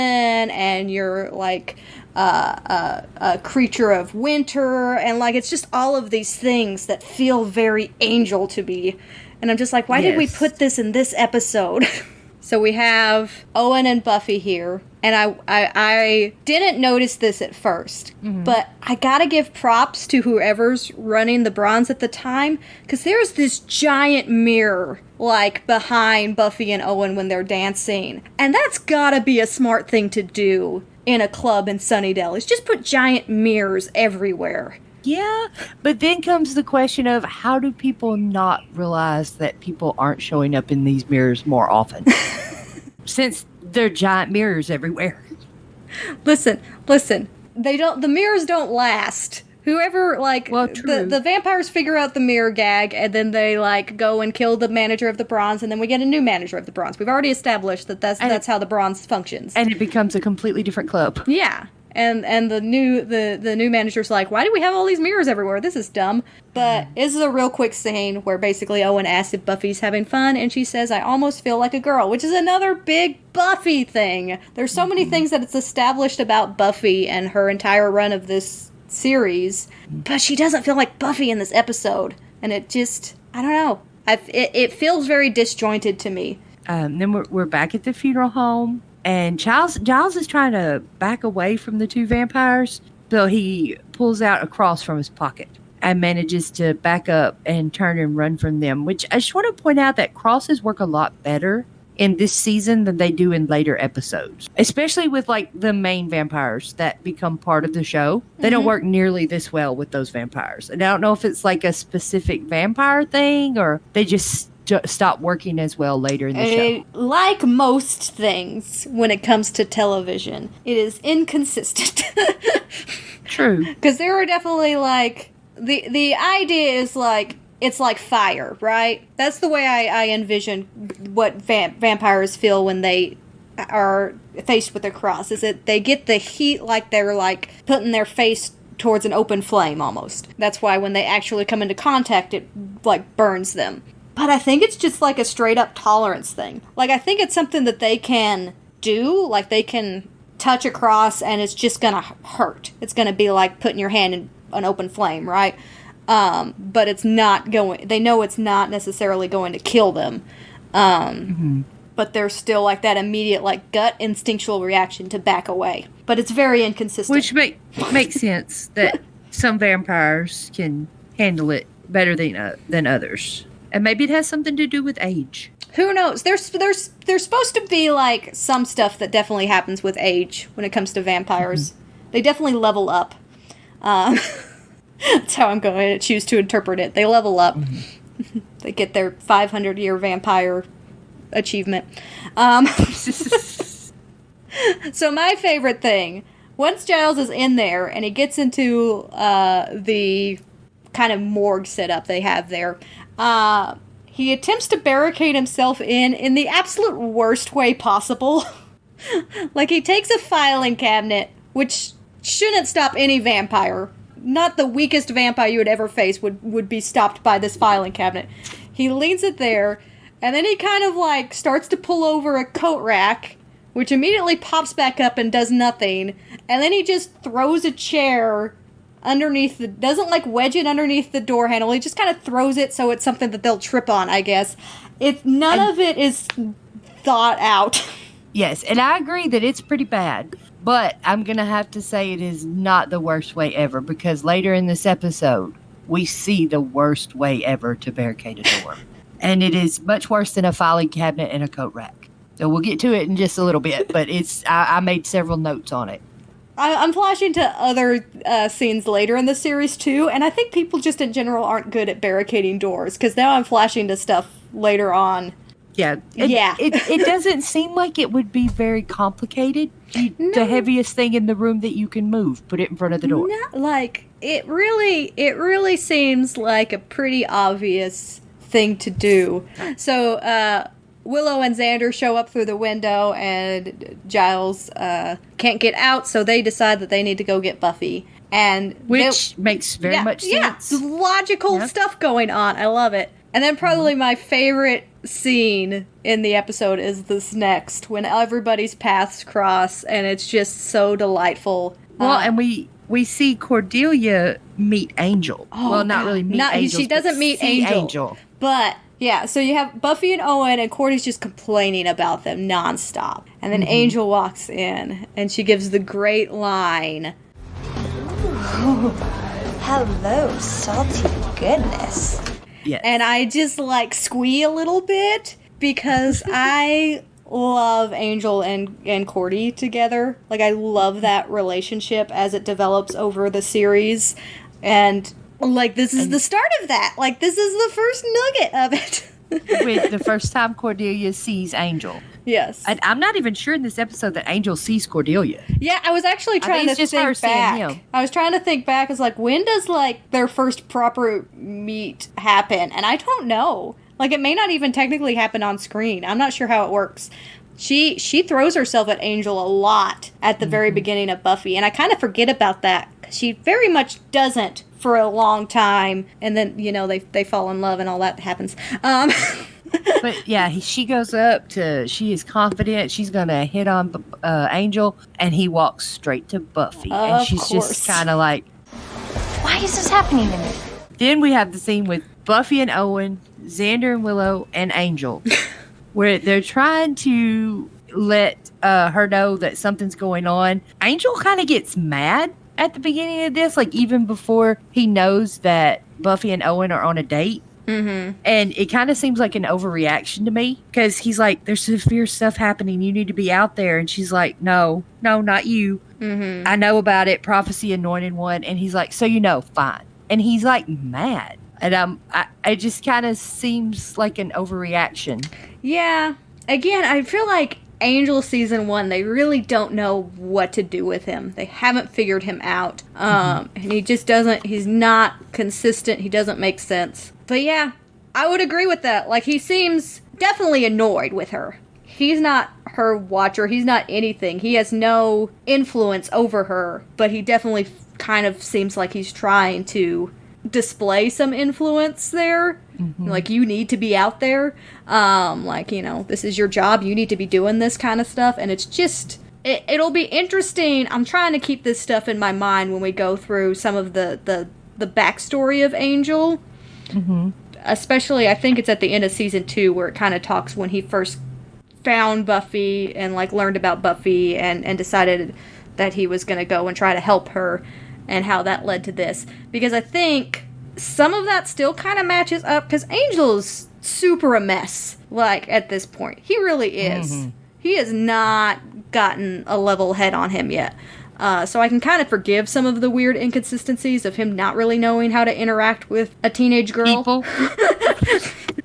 and you're, like, a creature of winter, and, like, it's just all of these things that feel very angel to me. And I'm just like, why did we put this in this episode? So we have Owen and Buffy here, and I didn't notice this at first, but I gotta give props to whoever's running the bronze at the time, because there's this giant mirror, like, behind Buffy and Owen when they're dancing, and that's gotta be a smart thing to do in a club in Sunnydale, is just put giant mirrors everywhere. Yeah, but then comes the question of how do people not realize that people aren't showing up in these mirrors more often? Since there are giant mirrors everywhere. Listen, the mirrors don't last. Whoever, like, the vampires figure out the mirror gag, and then they, like, go and kill the manager of the bronze, and then we get a new manager of the bronze. We've already established that that's how the bronze functions. And it becomes a completely different club. Yeah. And the new manager's like, why do we have all these mirrors everywhere? This is dumb. But this is a real quick scene where basically Owen asks if Buffy's having fun, and she says, I almost feel like a girl, which is another big Buffy thing. There's so many things that it's established about Buffy and her entire run of this series, but she doesn't feel like Buffy in this episode. And it just, I don't know. It feels very disjointed to me. Then we're back at the funeral home. And Giles is trying to back away from the two vampires, so he pulls out a cross from his pocket and manages to back up and turn and run from them, which I just want to point out that crosses work a lot better in this season than they do in later episodes, especially with, like, the main vampires that become part of the show. They don't work nearly this well with those vampires. And I don't know if it's, like, a specific vampire thing or they just stop working as well later in the show. Like most things when it comes to television, it is inconsistent. True. Because there are definitely, like, the idea is, like, it's like fire, right? That's the way I envision what vampires feel when they are faced with a cross, is that they get the heat like they're, like, putting their face towards an open flame almost. That's why when they actually come into contact, it, like, burns them. But I think it's just, like, a straight-up tolerance thing. Like, I think it's something that they can do. Like, they can touch a cross, and it's just gonna hurt. It's gonna be like putting your hand in an open flame, right? But it's not going... They know it's not necessarily going to kill them. But there's still, like, that immediate, like, gut instinctual reaction to back away. But it's very inconsistent. Which makes sense that some vampires can handle it better than others. And maybe it has something to do with age. Who knows? There's supposed to be, like, some stuff that definitely happens with age when it comes to vampires. They definitely level up. That's how I'm going to choose to interpret it. They level up. They get their 500-year vampire achievement. So my favorite thing, once Giles is in there and he gets into the kind of morgue setup they have there, he attempts to barricade himself in the absolute worst way possible. Like, he takes a filing cabinet, which shouldn't stop any vampire. Not the weakest vampire you would ever face would be stopped by this filing cabinet. He leaves it there, and then he kind of, like, starts to pull over a coat rack, which immediately pops back up and does nothing. And then he just throws a chair underneath doesn't, like, wedge it underneath the door handle. He just kind of throws it so it's something that they'll trip on, I guess. None of it is thought out. Yes, and I agree that it's pretty bad. But I'm going to have to say it is not the worst way ever, because later in this episode, we see the worst way ever to barricade a door. And it is much worse than a filing cabinet and a coat rack. So we'll get to it in just a little bit, but I made several notes on it. I'm flashing to other scenes later in the series, too, and I think people just in general aren't good at barricading doors, because now I'm flashing to stuff later on. Yeah. It doesn't seem like it would be very complicated. The heaviest thing in the room that you can move, put it in front of the door. Like, it really seems like a pretty obvious thing to do. So Willow and Xander show up through the window, and Giles can't get out, so they decide that they need to go get Buffy. And which makes very much sense. Yeah, logical stuff going on. I love it. And then probably my favorite scene in the episode is this next, when everybody's paths cross, and it's just so delightful. Well, and we see Cordelia meet Angel. Oh, well, not really meet Angel. She doesn't meet Angel. But, yeah, so you have Buffy and Owen, and Cordy's just complaining about them nonstop. And then Angel walks in, and she gives the great line. Ooh, hello, salty goodness. Yes. And I just, like, squee a little bit, because I love Angel and Cordy together. Like, I love that relationship as it develops over the series. And, like, this is the start of that. Like, this is the first nugget of it. With the first time Cordelia sees Angel. Yes. I'm not even sure in this episode that Angel sees Cordelia. Yeah, I was actually trying to think back. I was trying to think back. It's like, when does, like, their first proper meet happen? And I don't know. Like, it may not even technically happen on screen. I'm not sure how it works. She throws herself at Angel a lot at the very beginning of Buffy, and I kind of forget about that. She very much doesn't for a long time, and then, you know, they fall in love and all that happens. But yeah, she goes up to, she is confident she's going to hit on Angel, and he walks straight to Buffy. And she's just kind of like, why is this happening to me? Then we have the scene with Buffy and Owen, Xander and Willow, and Angel, where they're trying to let her know that something's going on. Angel kind of gets mad at the beginning of this, like even before he knows that Buffy and Owen are on a date. Mm-hmm. And it kind of seems like an overreaction to me, because he's like, there's severe stuff happening. You need to be out there. And she's like, no, not you. Mm-hmm. I know about it. Prophecy anointed one. And he's like, so you know, fine. And he's like mad. And it just kind of seems like an overreaction. Yeah. Again, I feel like Angel season 1, they really don't know what to do with him. They haven't figured him out. And he just doesn't, he's not consistent. He doesn't make sense. But yeah, I would agree with that. Like, he seems definitely annoyed with her. He's not her watcher. He's not anything. He has no influence over her, but he definitely kind of seems like he's trying to display some influence there. Mm-hmm. Like, you need to be out there. Like, you know, this is your job. You need to be doing this kind of stuff. And it's just, it'll be interesting. I'm trying to keep this stuff in my mind when we go through some of the backstory of Angel. Mm-hmm. Especially, I think it's at the end of season 2 where it kind of talks when he first found Buffy and, like, learned about Buffy and decided that he was going to go and try to help her, and how that led to this. Because I think some of that still kind of matches up, because Angel's super a mess, like, at this point. He really is. Mm-hmm. He has not gotten a level head on him yet. So I can kind of forgive some of the weird inconsistencies of him not really knowing how to interact with a teenage girl. People.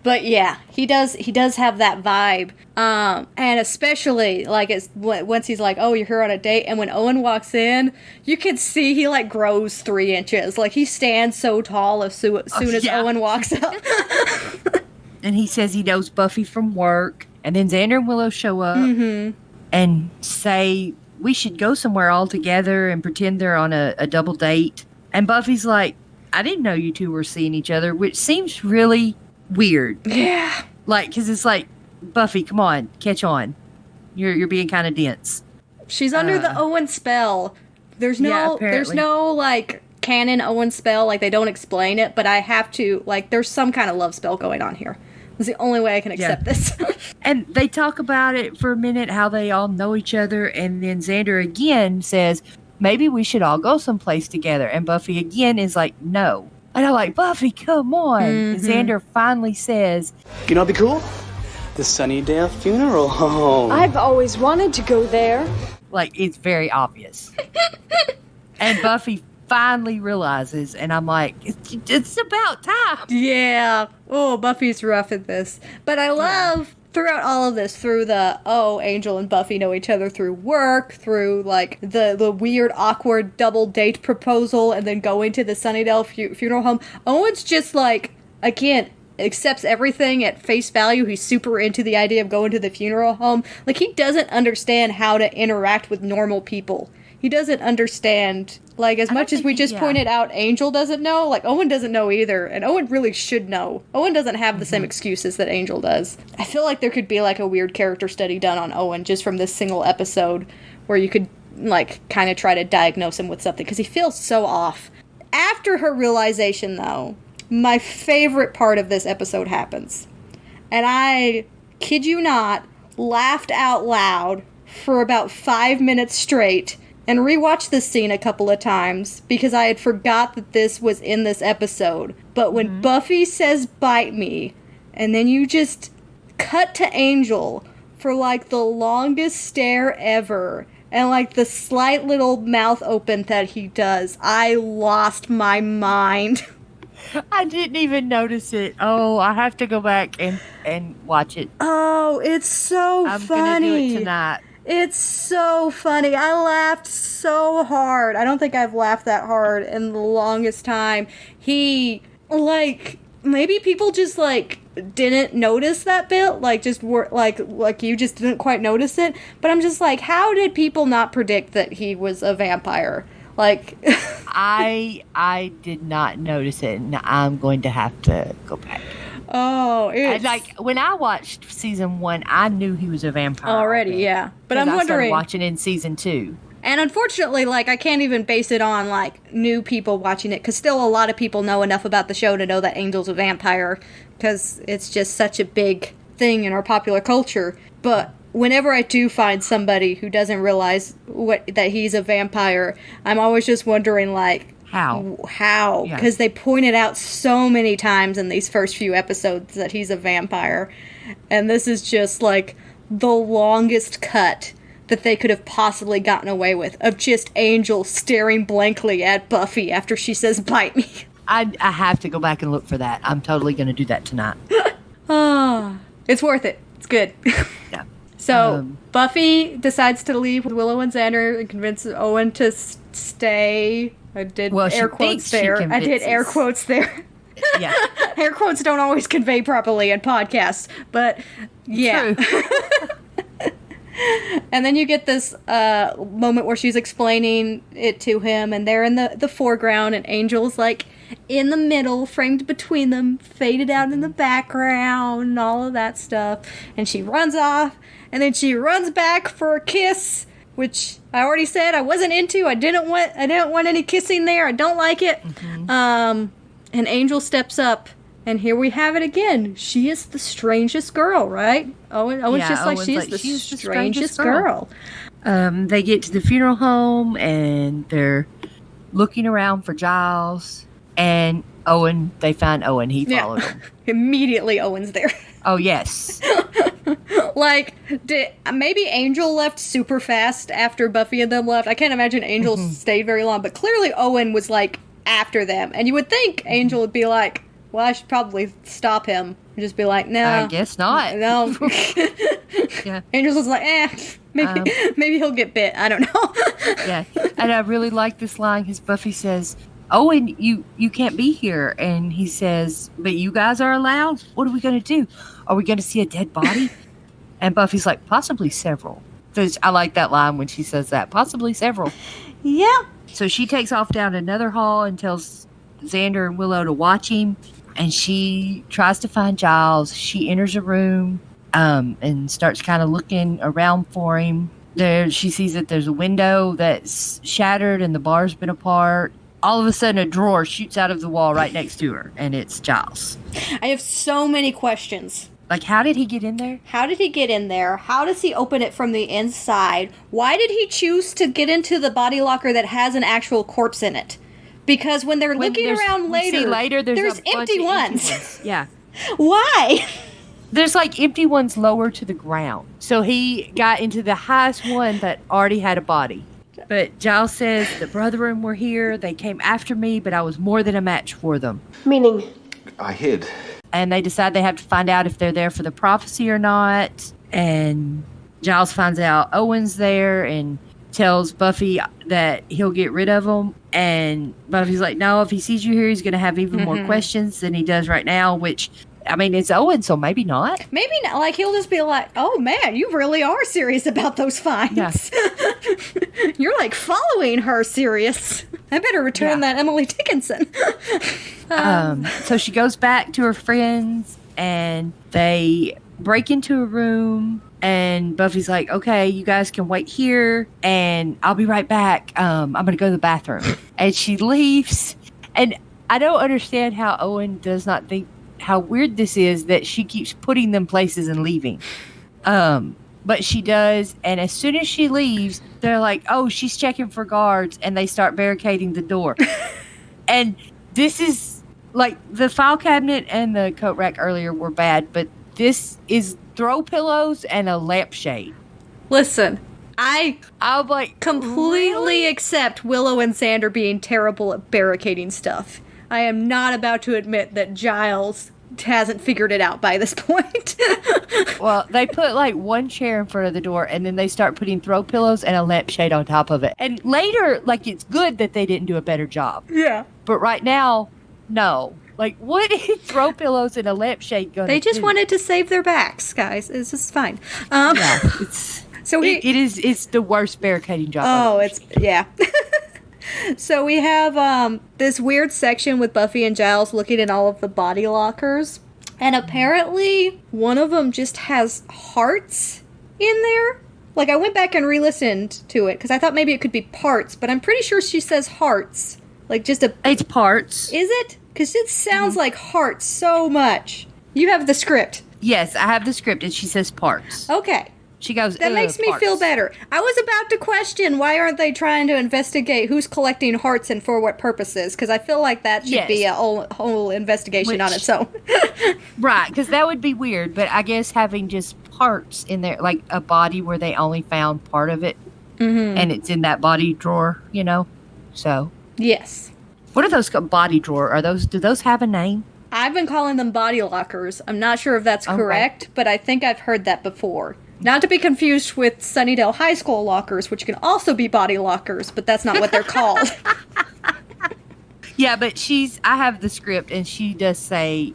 But yeah, he does have that vibe. And especially, like, once he's like, oh, you're here on a date, and when Owen walks in, you can see he, like, grows 3 inches. Like, he stands so tall as soon as Owen walks up. And he says he knows Buffy from work. And then Xander and Willow show up and say, we should go somewhere all together and pretend they're on a double date. And Buffy's like, I didn't know you two were seeing each other, which seems really weird. Yeah. Like, because it's like, Buffy, come on, catch on. You're being kind of dense. She's under the Owen spell. There's no, like, canon Owen spell. Like, they don't explain it, but I have to, like, there's some kind of love spell going on here. It's the only way I can accept this. And they talk about it for a minute, how they all know each other. And then Xander again says, maybe we should all go someplace together. And Buffy again is like, no. And I'm like, Buffy, come on. And Xander finally says, You know what'd be cool? The Sunnydale Funeral Home. I've always wanted to go there. Like, it's very obvious. And Buffy finally realizes, and I'm like, it's about time. Yeah. Oh, Buffy's rough at this. But I love throughout all of this, through Angel and Buffy know each other through work, through, like, the weird, awkward double date proposal, and then going to the Sunnydale funeral home, Owen's just, like, again, accepts everything at face value. He's super into the idea of going to the funeral home. Like, he doesn't understand how to interact with normal people. He doesn't understand, like, as much as we just pointed out Angel doesn't know, like, Owen doesn't know either, and Owen really should know. Owen doesn't have the same excuses that Angel does. I feel like there could be, like, a weird character study done on Owen just from this single episode where you could, like, kind of try to diagnose him with something, because he feels so off. After her realization, though, my favorite part of this episode happens. And I, kid you not, laughed out loud for about 5 minutes straight and rewatched this scene a couple of times because I had forgot that this was in this episode. But when Buffy says bite me, and then you just cut to Angel for like the longest stare ever, and like the slight little mouth open that he does, I lost my mind. I didn't even notice it. Oh, I have to go back and watch it. Oh, it's so I'm funny. I'm going to do it tonight. It's so funny. I laughed so hard. I don't think I've laughed that hard in the longest time. He, like, maybe people just, like, didn't notice that bit. Like, just were, like you just didn't quite notice it. But I'm just like, how did people not predict that he was a vampire? Like, I did not notice it, and I'm going to have to go back. Oh, it's... Like, when I watched season 1, I knew he was a vampire already, yeah. But I'm wondering... I started watching in season 2. And unfortunately, like, I can't even base it on, like, new people watching it, because still a lot of people know enough about the show to know that Angel's a vampire, because it's just such a big thing in our popular culture. But whenever I do find somebody who doesn't realize that he's a vampire, I'm always just wondering, like, How? Because they pointed out so many times in these first few episodes that he's a vampire. And this is just, like, the longest cut that they could have possibly gotten away with, of just Angel staring blankly at Buffy after she says, bite me. I have to go back and look for that. I'm totally going to do that tonight. It's worth it. It's good. Yeah. So, Buffy decides to leave with Willow and Xander and convinces Owen to stay. I did air quotes there. I did air quotes there. Yeah. Air quotes don't always convey properly in podcasts, but yeah. And then you get this moment where she's explaining it to him, and they're in the foreground, and Angel's like in the middle, framed between them, faded out in the background, and all of that stuff. And she runs off, and then she runs back for a kiss, which I already said I wasn't into. I didn't want any kissing there. I don't like it. And Angel steps up, and here we have it again. She is the strangest girl, right? Owen's just like, she's the strangest girl. They get to the funeral home, and they're looking around for Giles, and Owen. They find Owen. He followed them. Immediately, Owen's there. Oh, yes. Like, maybe Angel left super fast after Buffy and them left. I can't imagine Angel stayed very long, but clearly Owen was, like, after them. And you would think Angel would be like, well, I should probably stop him. And just be like, no. I guess not. No. Yeah. Angel's just like, maybe he'll get bit. I don't know. Yeah. And I really like this line because Buffy says, Owen, you can't be here. And he says, but you guys are allowed? What are we going to do? Are we going to see a dead body? And Buffy's like, possibly several. I like that line when she says that. Possibly several. Yeah. So she takes off down another hall and tells Xander and Willow to watch him. And she tries to find Giles. She enters a room and starts kind of looking around for him. There, she sees that there's a window that's shattered and the bar's been apart. All of a sudden, a drawer shoots out of the wall right next to her, and it's Giles. I have so many questions. Like, how did he get in there? How did he get in there? How does he open it from the inside? Why did he choose to get into the body locker that has an actual corpse in it? Because when they're looking around later, there's empty ones. Yeah. Why? There's, like, empty ones lower to the ground. So he got into the highest one that already had a body. But Giles says the brethren were here. They came after me, but I was more than a match for them. Meaning? I hid. and they decide they have to find out if they're there for the prophecy or not. And Giles finds out Owen's there and tells Buffy that he'll get rid of him. And Buffy's like, no, if he sees you here, he's going to have even more questions than he does right now, which, I mean, it's Owen, so maybe not. Maybe not. Like, he'll just be like, oh, man, you really are serious about those finds. Yeah. You're, like, following her serious. I better return that Emily Dickinson. So she goes back to her friends, and they break into a room, and Buffy's like, okay, you guys can wait here, and I'll be right back. I'm going to go to the bathroom. And she leaves, and I don't understand how Owen does not think how weird this is that she keeps putting them places and leaving. But she does, and as soon as she leaves, they're like, oh, she's checking for guards, and they start barricading the door. And this is, like, the file cabinet and the coat rack earlier were bad, but this is throw pillows and a lampshade. Listen, I'm like, completely accept Willow and Xander being terrible at barricading stuff. I am not about to admit that Giles hasn't figured it out by this point. Well, they put like one chair in front of the door, and then they start putting throw pillows and a lampshade on top of it. And later, like, it's good that they didn't do a better job. Yeah. But right now, no. Like, what is throw pillows and a lampshade going to do? They just wanted to save their backs, guys. It's just fine. Yeah, it's the worst barricading job. Oh, yeah. So we have this weird section with Buffy and Giles looking at all of the body lockers. And apparently one of them just has hearts in there. Like, I went back and re-listened to it because I thought maybe it could be parts, but I'm pretty sure she says hearts. Like, just It's parts. Is it? Because it sounds like hearts so much. You have the script. Yes, I have the script, and she says parts. Okay. She goes, that makes me feel better. I was about to question why aren't they trying to investigate who's collecting hearts and for what purposes, because I feel like that should be a whole investigation on its own. Right, because that would be weird, but I guess having just parts in there, like a body where they only found part of it, and it's in that body drawer, you know, so. Yes. What are those called? Body drawer? Do those have a name? I've been calling them body lockers. I'm not sure if that's correct, but I think I've heard that before. Not to be confused with Sunnydale High School lockers, which can also be body lockers, but that's not what they're called. Yeah, but I have the script, and she does say,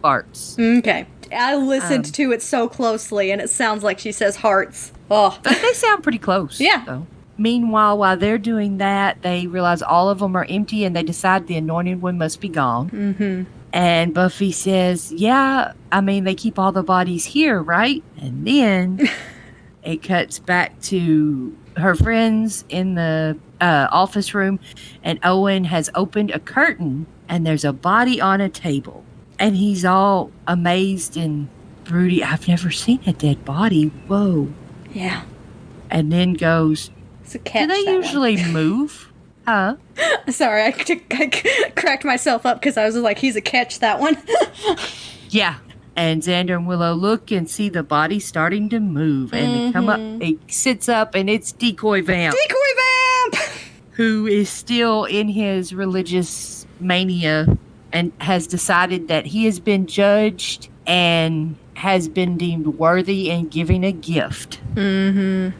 parts. Okay. I listened to it so closely, and it sounds like she says hearts. Oh. But they sound pretty close. Yeah. Though. Meanwhile, while they're doing that, they realize all of them are empty, and they decide the anointed one must be gone. Mm-hmm. And Buffy says, yeah, I mean, they keep all the bodies here, right? And then it cuts back to her friends in the office room, and Owen has opened a curtain, and there's a body on a table. And he's all amazed and broody. I've never seen a dead body. Whoa. Yeah. And then goes, it's a catch. Do they usually move? Huh? Sorry, I cracked myself up because I was like, he's a catch, that one. Yeah. And Xander and Willow look and see the body starting to move. And they come up, he sits up, and it's Decoy Vamp. Decoy Vamp! Who is still in his religious mania and has decided that he has been judged and has been deemed worthy in giving a gift. Mm-hmm.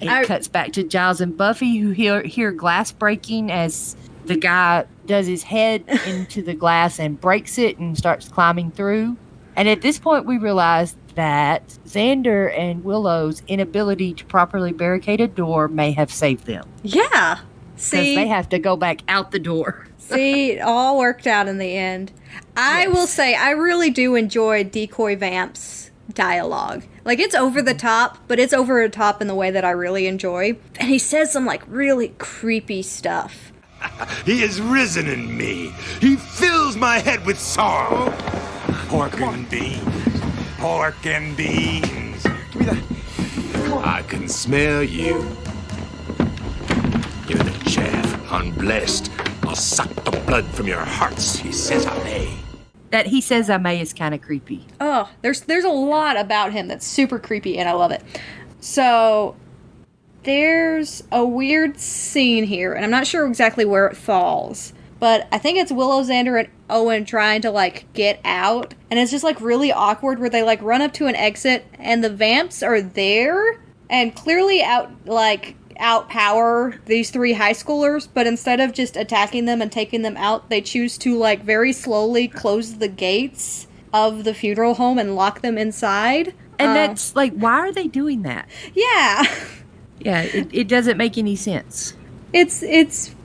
It cuts back to Giles and Buffy, who hear glass breaking as the guy does his head into the glass and breaks it and starts climbing through. And at this point, we realize that Xander and Willow's inability to properly barricade a door may have saved them. Yeah. See? Because they have to go back out the door. See, it all worked out in the end. I will say, I really do enjoy Decoy Vamp's dialogue. Like, it's over the top, but it's over the top in the way that I really enjoy. And he says some, like, really creepy stuff. He is risen in me. He fills my head with sorrow. Pork and beans. Pork and beans. Give me that. I can smell you. You're the chaff, unblessed. I'll suck the blood from your hearts, he says I may. That he says I may is kind of creepy. Oh, there's a lot about him that's super creepy, and I love it. So, there's a weird scene here, and I'm not sure exactly where it falls. But I think it's Willow, Xander, and Owen trying to, like, get out. And it's just, like, really awkward where they, like, run up to an exit and the vamps are there and clearly outpower these 3 high schoolers, but instead of just attacking them and taking them out, they choose to, like, very slowly close the gates of the funeral home and lock them inside. And that's, like, why are they doing that? Yeah. Yeah, it doesn't make any sense. It's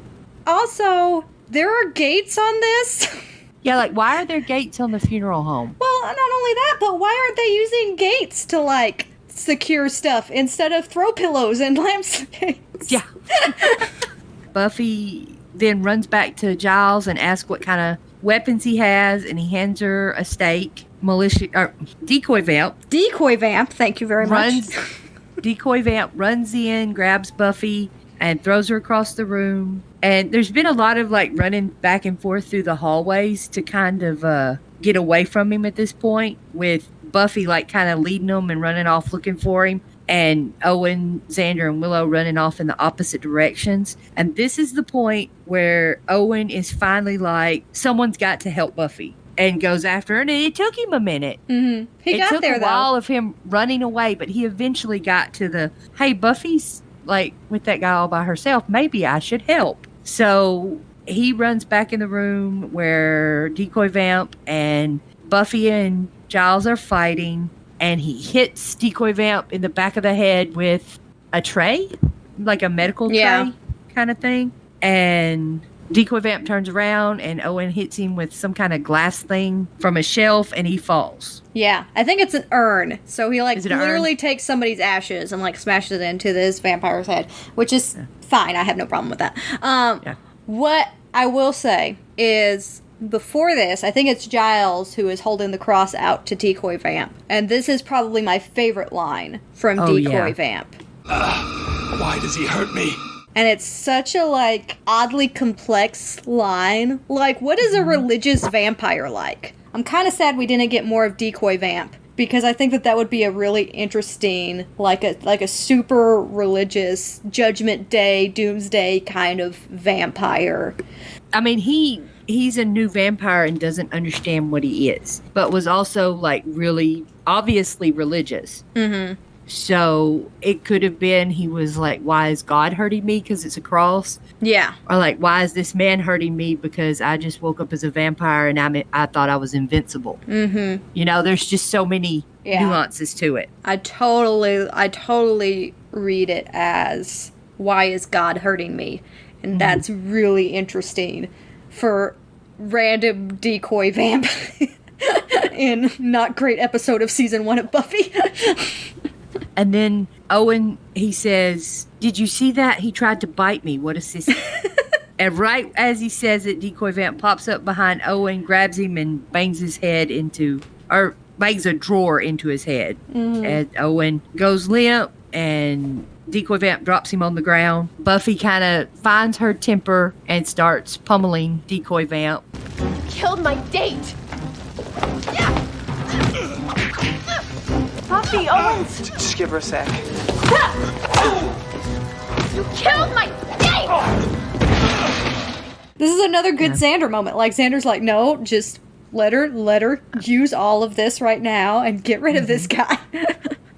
also, there are gates on this. Yeah, like, why are there gates on the funeral home? Well, not only that, but why aren't they using gates to, like, secure stuff instead of throw pillows and lampshades? Yeah. Buffy then runs back to Giles and asks what kind of weapons he has, and he hands her a stake. Decoy vamp. Decoy vamp, thank you very much. Decoy vamp runs in, grabs Buffy, and throws her across the room. And there's been a lot of, like, running back and forth through the hallways to kind of get away from him at this point, with Buffy, like, kind of leading them and running off looking for him, and Owen, Xander, and Willow running off in the opposite directions. And this is the point where Owen is finally like, someone's got to help Buffy, and goes after her. And it took him a minute. Mm-hmm. It took there, a while of him running away, but he eventually got to the, hey, Buffy's, like, with that guy all by herself. Maybe I should help. So he runs back in the room where Decoy Vamp and Buffy and Giles are fighting, and he hits Decoy Vamp in the back of the head with a tray, like a medical tray kind of thing. And Decoy Vamp turns around, and Owen hits him with some kind of glass thing from a shelf, and he falls. Yeah, I think it's an urn. So he, like, literally urn? takes somebody's ashes and, like, smashes it into this vampire's head, which is fine. I have no problem with that. What I will say is, before this, I think it's Giles who is holding the cross out to Decoy Vamp. And this is probably my favorite line from Decoy Vamp. Why does he hurt me? And it's such a, like, oddly complex line. Like, what is a religious vampire like? I'm kind of sad we didn't get more of Decoy Vamp, because I think that would be a really interesting, like a super religious Judgment Day, Doomsday kind of vampire. I mean, he's a new vampire and doesn't understand what he is, but was also, like, really obviously religious. Mm-hmm. So it could have been he was like, why is God hurting me because it's a cross? Yeah. Or like, why is this man hurting me because I just woke up as a vampire and I thought I was invincible. Mm-hmm. You know, there's just so many nuances to it. I totally read it as, why is God hurting me? And that's really interesting for random Decoy Vamp in not great episode of season 1 of Buffy. And then Owen, he says, did you see that? He tried to bite me. What a sissy. And right as he says it, Decoy Vamp pops up behind Owen, grabs him, and bangs a drawer into his head. Mm-hmm. And Owen goes limp, and Decoy Vamp drops him on the ground. Buffy kind of finds her temper and starts pummeling Decoy Vamp. Killed my date. Buffy Owens! Just give her a sec. You killed my date! This is another good Xander moment. Like, Xander's like, no, just let her use all of this right now and get rid of this guy.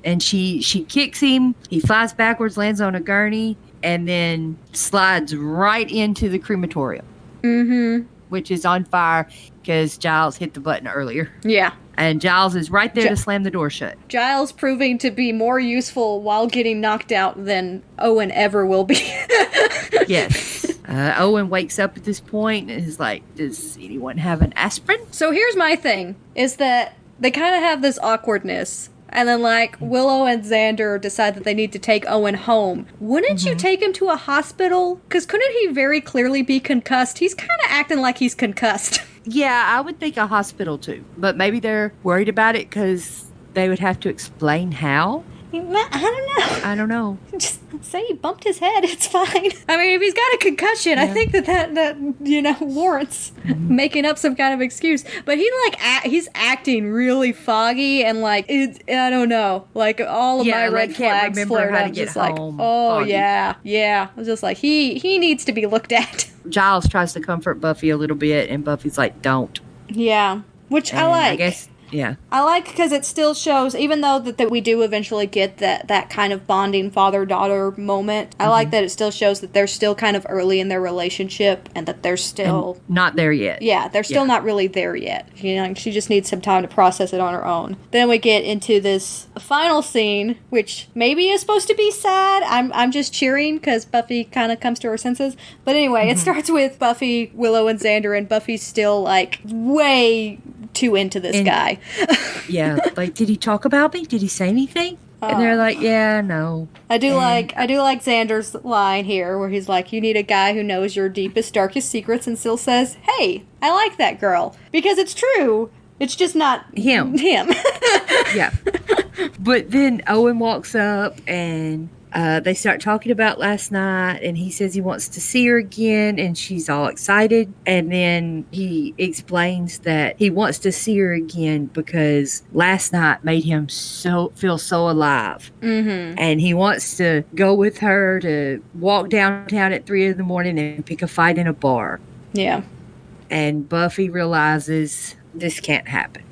And she kicks him. He flies backwards, lands on a gurney, and then slides right into the crematorium. Mm-hmm. Which is on fire because Giles hit the button earlier. Yeah. And Giles is right there to slam the door shut. Giles proving to be more useful while getting knocked out than Owen ever will be. Yes. Owen wakes up at this point and is like, does anyone have an aspirin? So here's my thing, is that they kind of have this awkwardness. And then, like, Willow and Xander decide that they need to take Owen home. Wouldn't you take him to a hospital? Because couldn't he very clearly be concussed? He's kind of acting like he's concussed. Yeah, I would think a hospital too. But maybe they're worried about it because they would have to explain how. I don't know. Just say he bumped his head. It's fine. I mean, if he's got a concussion, I think that warrants making up some kind of excuse. But he's acting really foggy and like I don't know. Like all of my red flags flared up. Just like, oh foggy. yeah. I was just like, he needs to be looked at. Giles tries to comfort Buffy a little bit, and Buffy's like, don't. Yeah. Which I And like. I guess, yeah. I like because it still shows, even though that we do eventually get that kind of bonding father-daughter moment, I like that it still shows that they're still kind of early in their relationship and that they're still... And not there yet. Yeah, they're still not really there yet. You know, she just needs some time to process it on her own. Then we get into this final scene, which maybe is supposed to be sad. I'm just cheering because Buffy kind of comes to her senses. But anyway, it starts with Buffy, Willow, and Xander, and Buffy's still, like, way too into this guy. Yeah, like, did he talk about me? Did he say anything? And they're like, yeah, no. I do like Xander's line here where he's like, you need a guy who knows your deepest, darkest secrets, and still says, hey, I like that girl. Because it's true. It's just not him. Yeah. But then Owen walks up and they start talking about last night, and he says he wants to see her again, and she's all excited. And then he explains that he wants to see her again because last night made him feel so alive. And he wants to go with her to walk downtown at 3 a.m. and pick a fight in a bar. Yeah. And Buffy realizes this can't happen.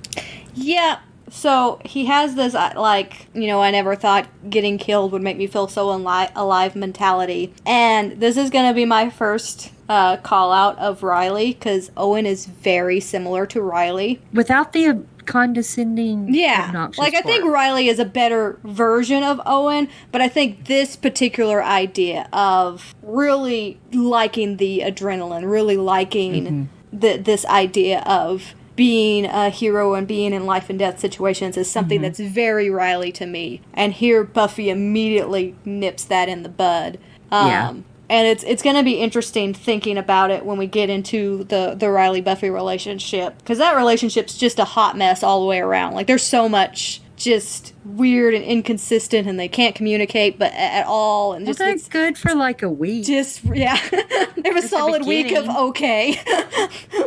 Yeah. So he has this, like, you know, I never thought getting killed would make me feel so alive mentality. And this is going to be my first call out of Riley, because Owen is very similar to Riley. Without the condescending, obnoxious like, I think Riley is a better version of Owen, but I think this particular idea of really liking the adrenaline, really liking this idea of being a hero and being in life and death situations is something that's very Riley to me. And here Buffy immediately nips that in the bud. And it's going to be interesting thinking about it when we get into the Riley-Buffy relationship. Because that relationship's just a hot mess all the way around. Like, there's so much just weird and inconsistent, and they can't communicate at all. And just that's good for like a week. Just, yeah. They have a solid week of okay.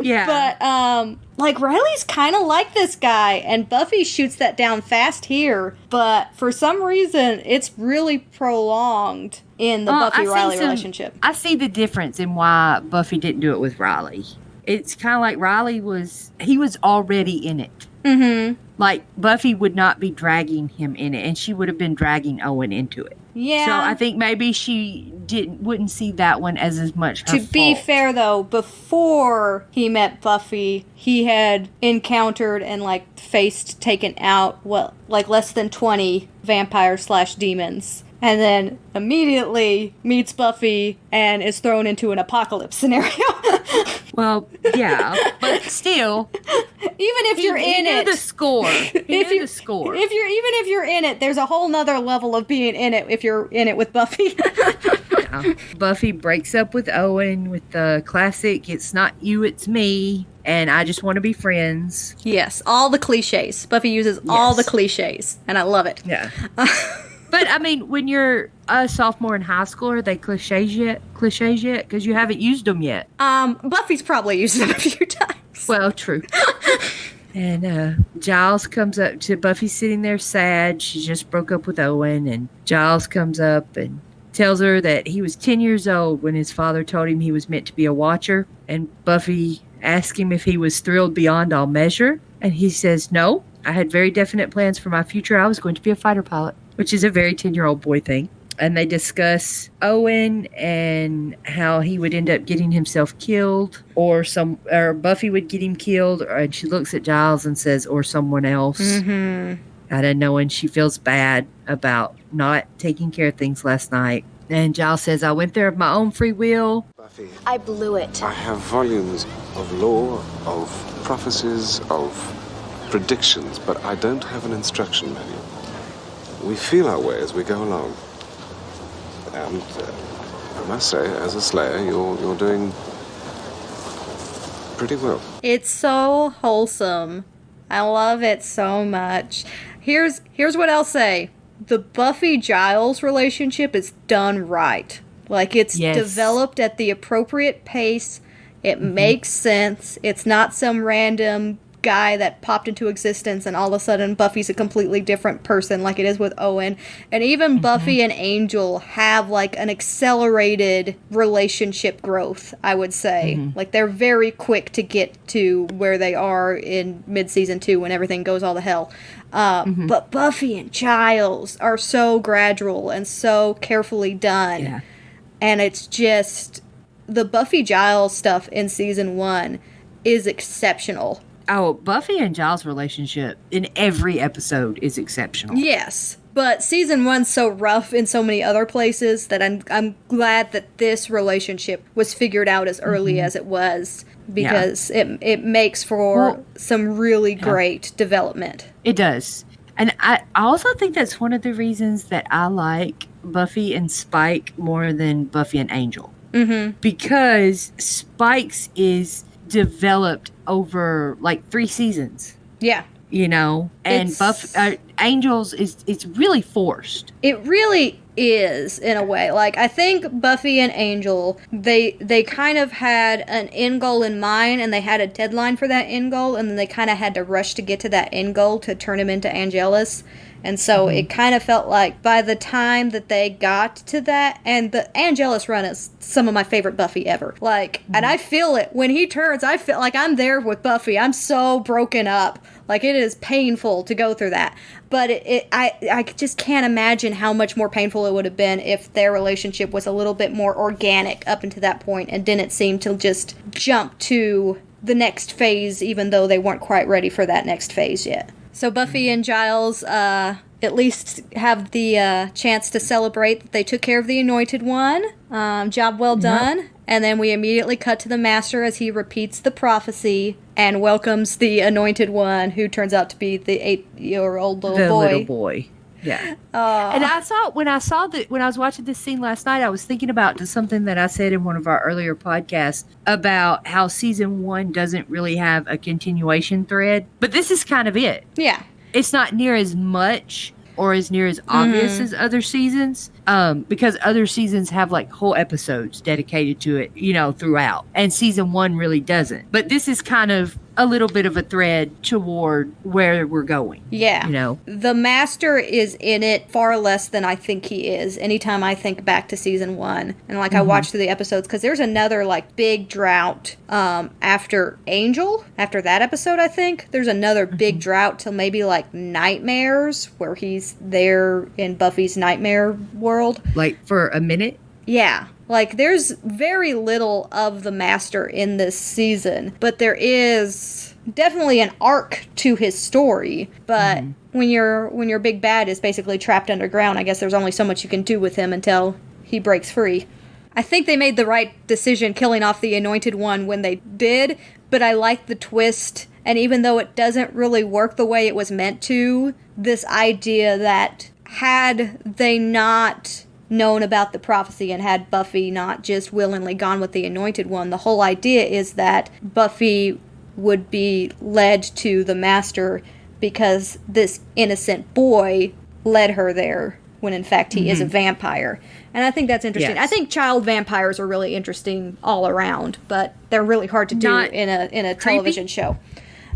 Yeah. But, like, Riley's kind of like this guy, and Buffy shoots that down fast here, but for some reason, it's really prolonged in the Buffy-Riley relationship. I see the difference in why Buffy didn't do it with Riley. It's kind of like Riley was already in it. Like, Buffy would not be dragging him in it, and she would have been dragging Owen into it. Yeah. So I think maybe she wouldn't see that one as much her fault. To be fair, though, before he met Buffy, he had encountered and, like, taken out, less than 20 vampires/demons. And then immediately meets Buffy and is thrown into an apocalypse scenario. Well, yeah, but still, even if you're in it, the score. Even if you're in it, there's a whole nother level of being in it if you're in it with Buffy. Yeah. Buffy breaks up with Owen with the classic "It's not you, it's me," and I just want to be friends. Yes, all the cliches. Buffy uses all the cliches, and I love it. Yeah. But, I mean, when you're a sophomore in high school, are they cliches yet? Because you haven't used them yet. Buffy's probably used them a few times. Well, true. And Giles comes up to Buffy sitting there sad. She just broke up with Owen. And Giles comes up and tells her that he was 10 years old when his father told him he was meant to be a watcher. And Buffy asked him if he was thrilled beyond all measure. And he says, no, I had very definite plans for my future. I was going to be a fighter pilot. Which is a very 10-year-old boy thing. And they discuss Owen and how he would end up getting himself killed, or Buffy would get him killed, and she looks at Giles and says, or someone else. I don't know, and she feels bad about not taking care of things last night. And Giles says, I went there of my own free will. Buffy, I blew it. I have volumes of lore, of prophecies, of predictions, but I don't have an instruction manual. We feel our way as we go along. And I must say, as a Slayer, you're doing pretty well. It's so wholesome. I love it so much. Here's what I'll say. The Buffy-Giles relationship is done right. Like, it's developed at the appropriate pace. It makes sense. It's not some random guy that popped into existence, and all of a sudden Buffy's a completely different person, like it is with Owen. And even Buffy and Angel have like an accelerated relationship growth, I would say. Like they're very quick to get to where they are in mid-season 2 when everything goes all to hell. But Buffy and Giles are so gradual and so carefully done. Yeah. And it's just, the Buffy Giles stuff in season 1 is exceptional. Oh, Buffy and Giles' relationship in every episode is exceptional. Yes, but season 1's so rough in so many other places that I'm glad that this relationship was figured out as early as it was, because it makes for some really great development. It does. And I also think that's one of the reasons that I like Buffy and Spike more than Buffy and Angel. Because Spike's is developed over like 3 seasons. Yeah. You know? And Angel's it's really forced. It really is, in a way. Like, I think Buffy and Angel, they kind of had an end goal in mind, and they had a deadline for that end goal, and then they kind of had to rush to get to that end goal to turn him into Angelus. And so it kind of felt like by the time that they got to that, and the Angelus run is some of my favorite Buffy ever. Like, and I feel it. When he turns, I feel like I'm there with Buffy. I'm so broken up. Like, it is painful to go through that. But I just can't imagine how much more painful it would have been if their relationship was a little bit more organic up until that point and didn't seem to just jump to the next phase, even though they weren't quite ready for that next phase yet. So Buffy and Giles at least have the chance to celebrate that they took care of the Anointed One. Job well done. And then we immediately cut to the Master as he repeats the prophecy and welcomes the Anointed One, who turns out to be the 8-year-old little boy. Yeah. And when I was watching this scene last night, I was thinking about something that I said in one of our earlier podcasts about how season 1 doesn't really have a continuation thread, but this is kind of it. Yeah. It's not near as much or as near as obvious as other seasons, because other seasons have like whole episodes dedicated to it, you know, throughout. And season 1 really doesn't. But this is kind of a little bit of a thread toward where we're going. Yeah. You know? The Master is in it far less than I think he is anytime I think back to season 1. And like I watch through the episodes, because there's another like big drought after Angel. After that episode, I think. There's another big drought till maybe like Nightmares, where he's there in Buffy's nightmare world. Like for a minute? Yeah. Like, there's very little of the Master in this season, but there is definitely an arc to his story. But when your big bad is basically trapped underground, I guess there's only so much you can do with him until he breaks free. I think they made the right decision killing off the Anointed One when they did, but I like the twist. And even though it doesn't really work the way it was meant to, this idea that had they not known about the prophecy and had Buffy not just willingly gone with the Anointed One, the whole idea is that Buffy would be led to the Master because this innocent boy led her there, when in fact he is a vampire. And I think that's interesting. Yes. I think child vampires are really interesting all around, but they're really hard to do in a television show.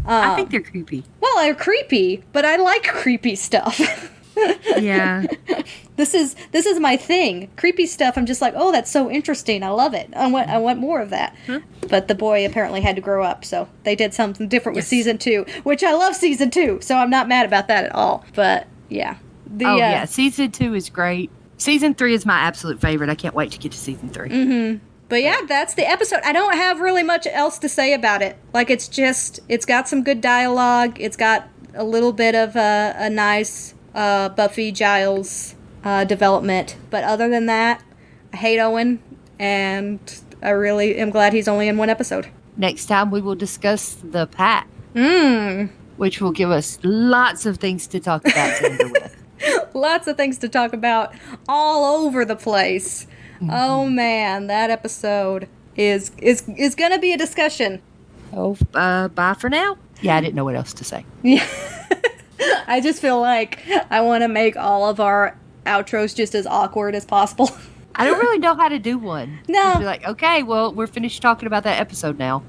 I think they're creepy. Well, they're creepy, but I like creepy stuff. Yeah. This is my thing. Creepy stuff. I'm just like, oh, that's so interesting. I love it. I want more of that. But the boy apparently had to grow up, so they did something different with season 2, which I love season 2, so I'm not mad about that at all. But yeah, season 2 is great. Season 3 is my absolute favorite. I can't wait to get to season 3. But yeah, that's the episode. I don't have really much else to say about it. Like, it's got some good dialogue. It's got a little bit of a nice Buffy Giles development. But other than that, I hate Owen, and I really am glad he's only in one episode. Next time we will discuss the Pack, which will give us lots of things to talk about to end with. Lots of things to talk about all over the place. Oh man, that episode is gonna be a discussion. Oh, bye for now. Yeah, I didn't know what else to say. Yeah. I just feel like I want to make all of our outros just as awkward as possible. I don't really know how to do one. No. Just be like, okay, well, we're finished talking about that episode now.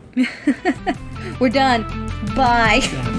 We're done. Bye.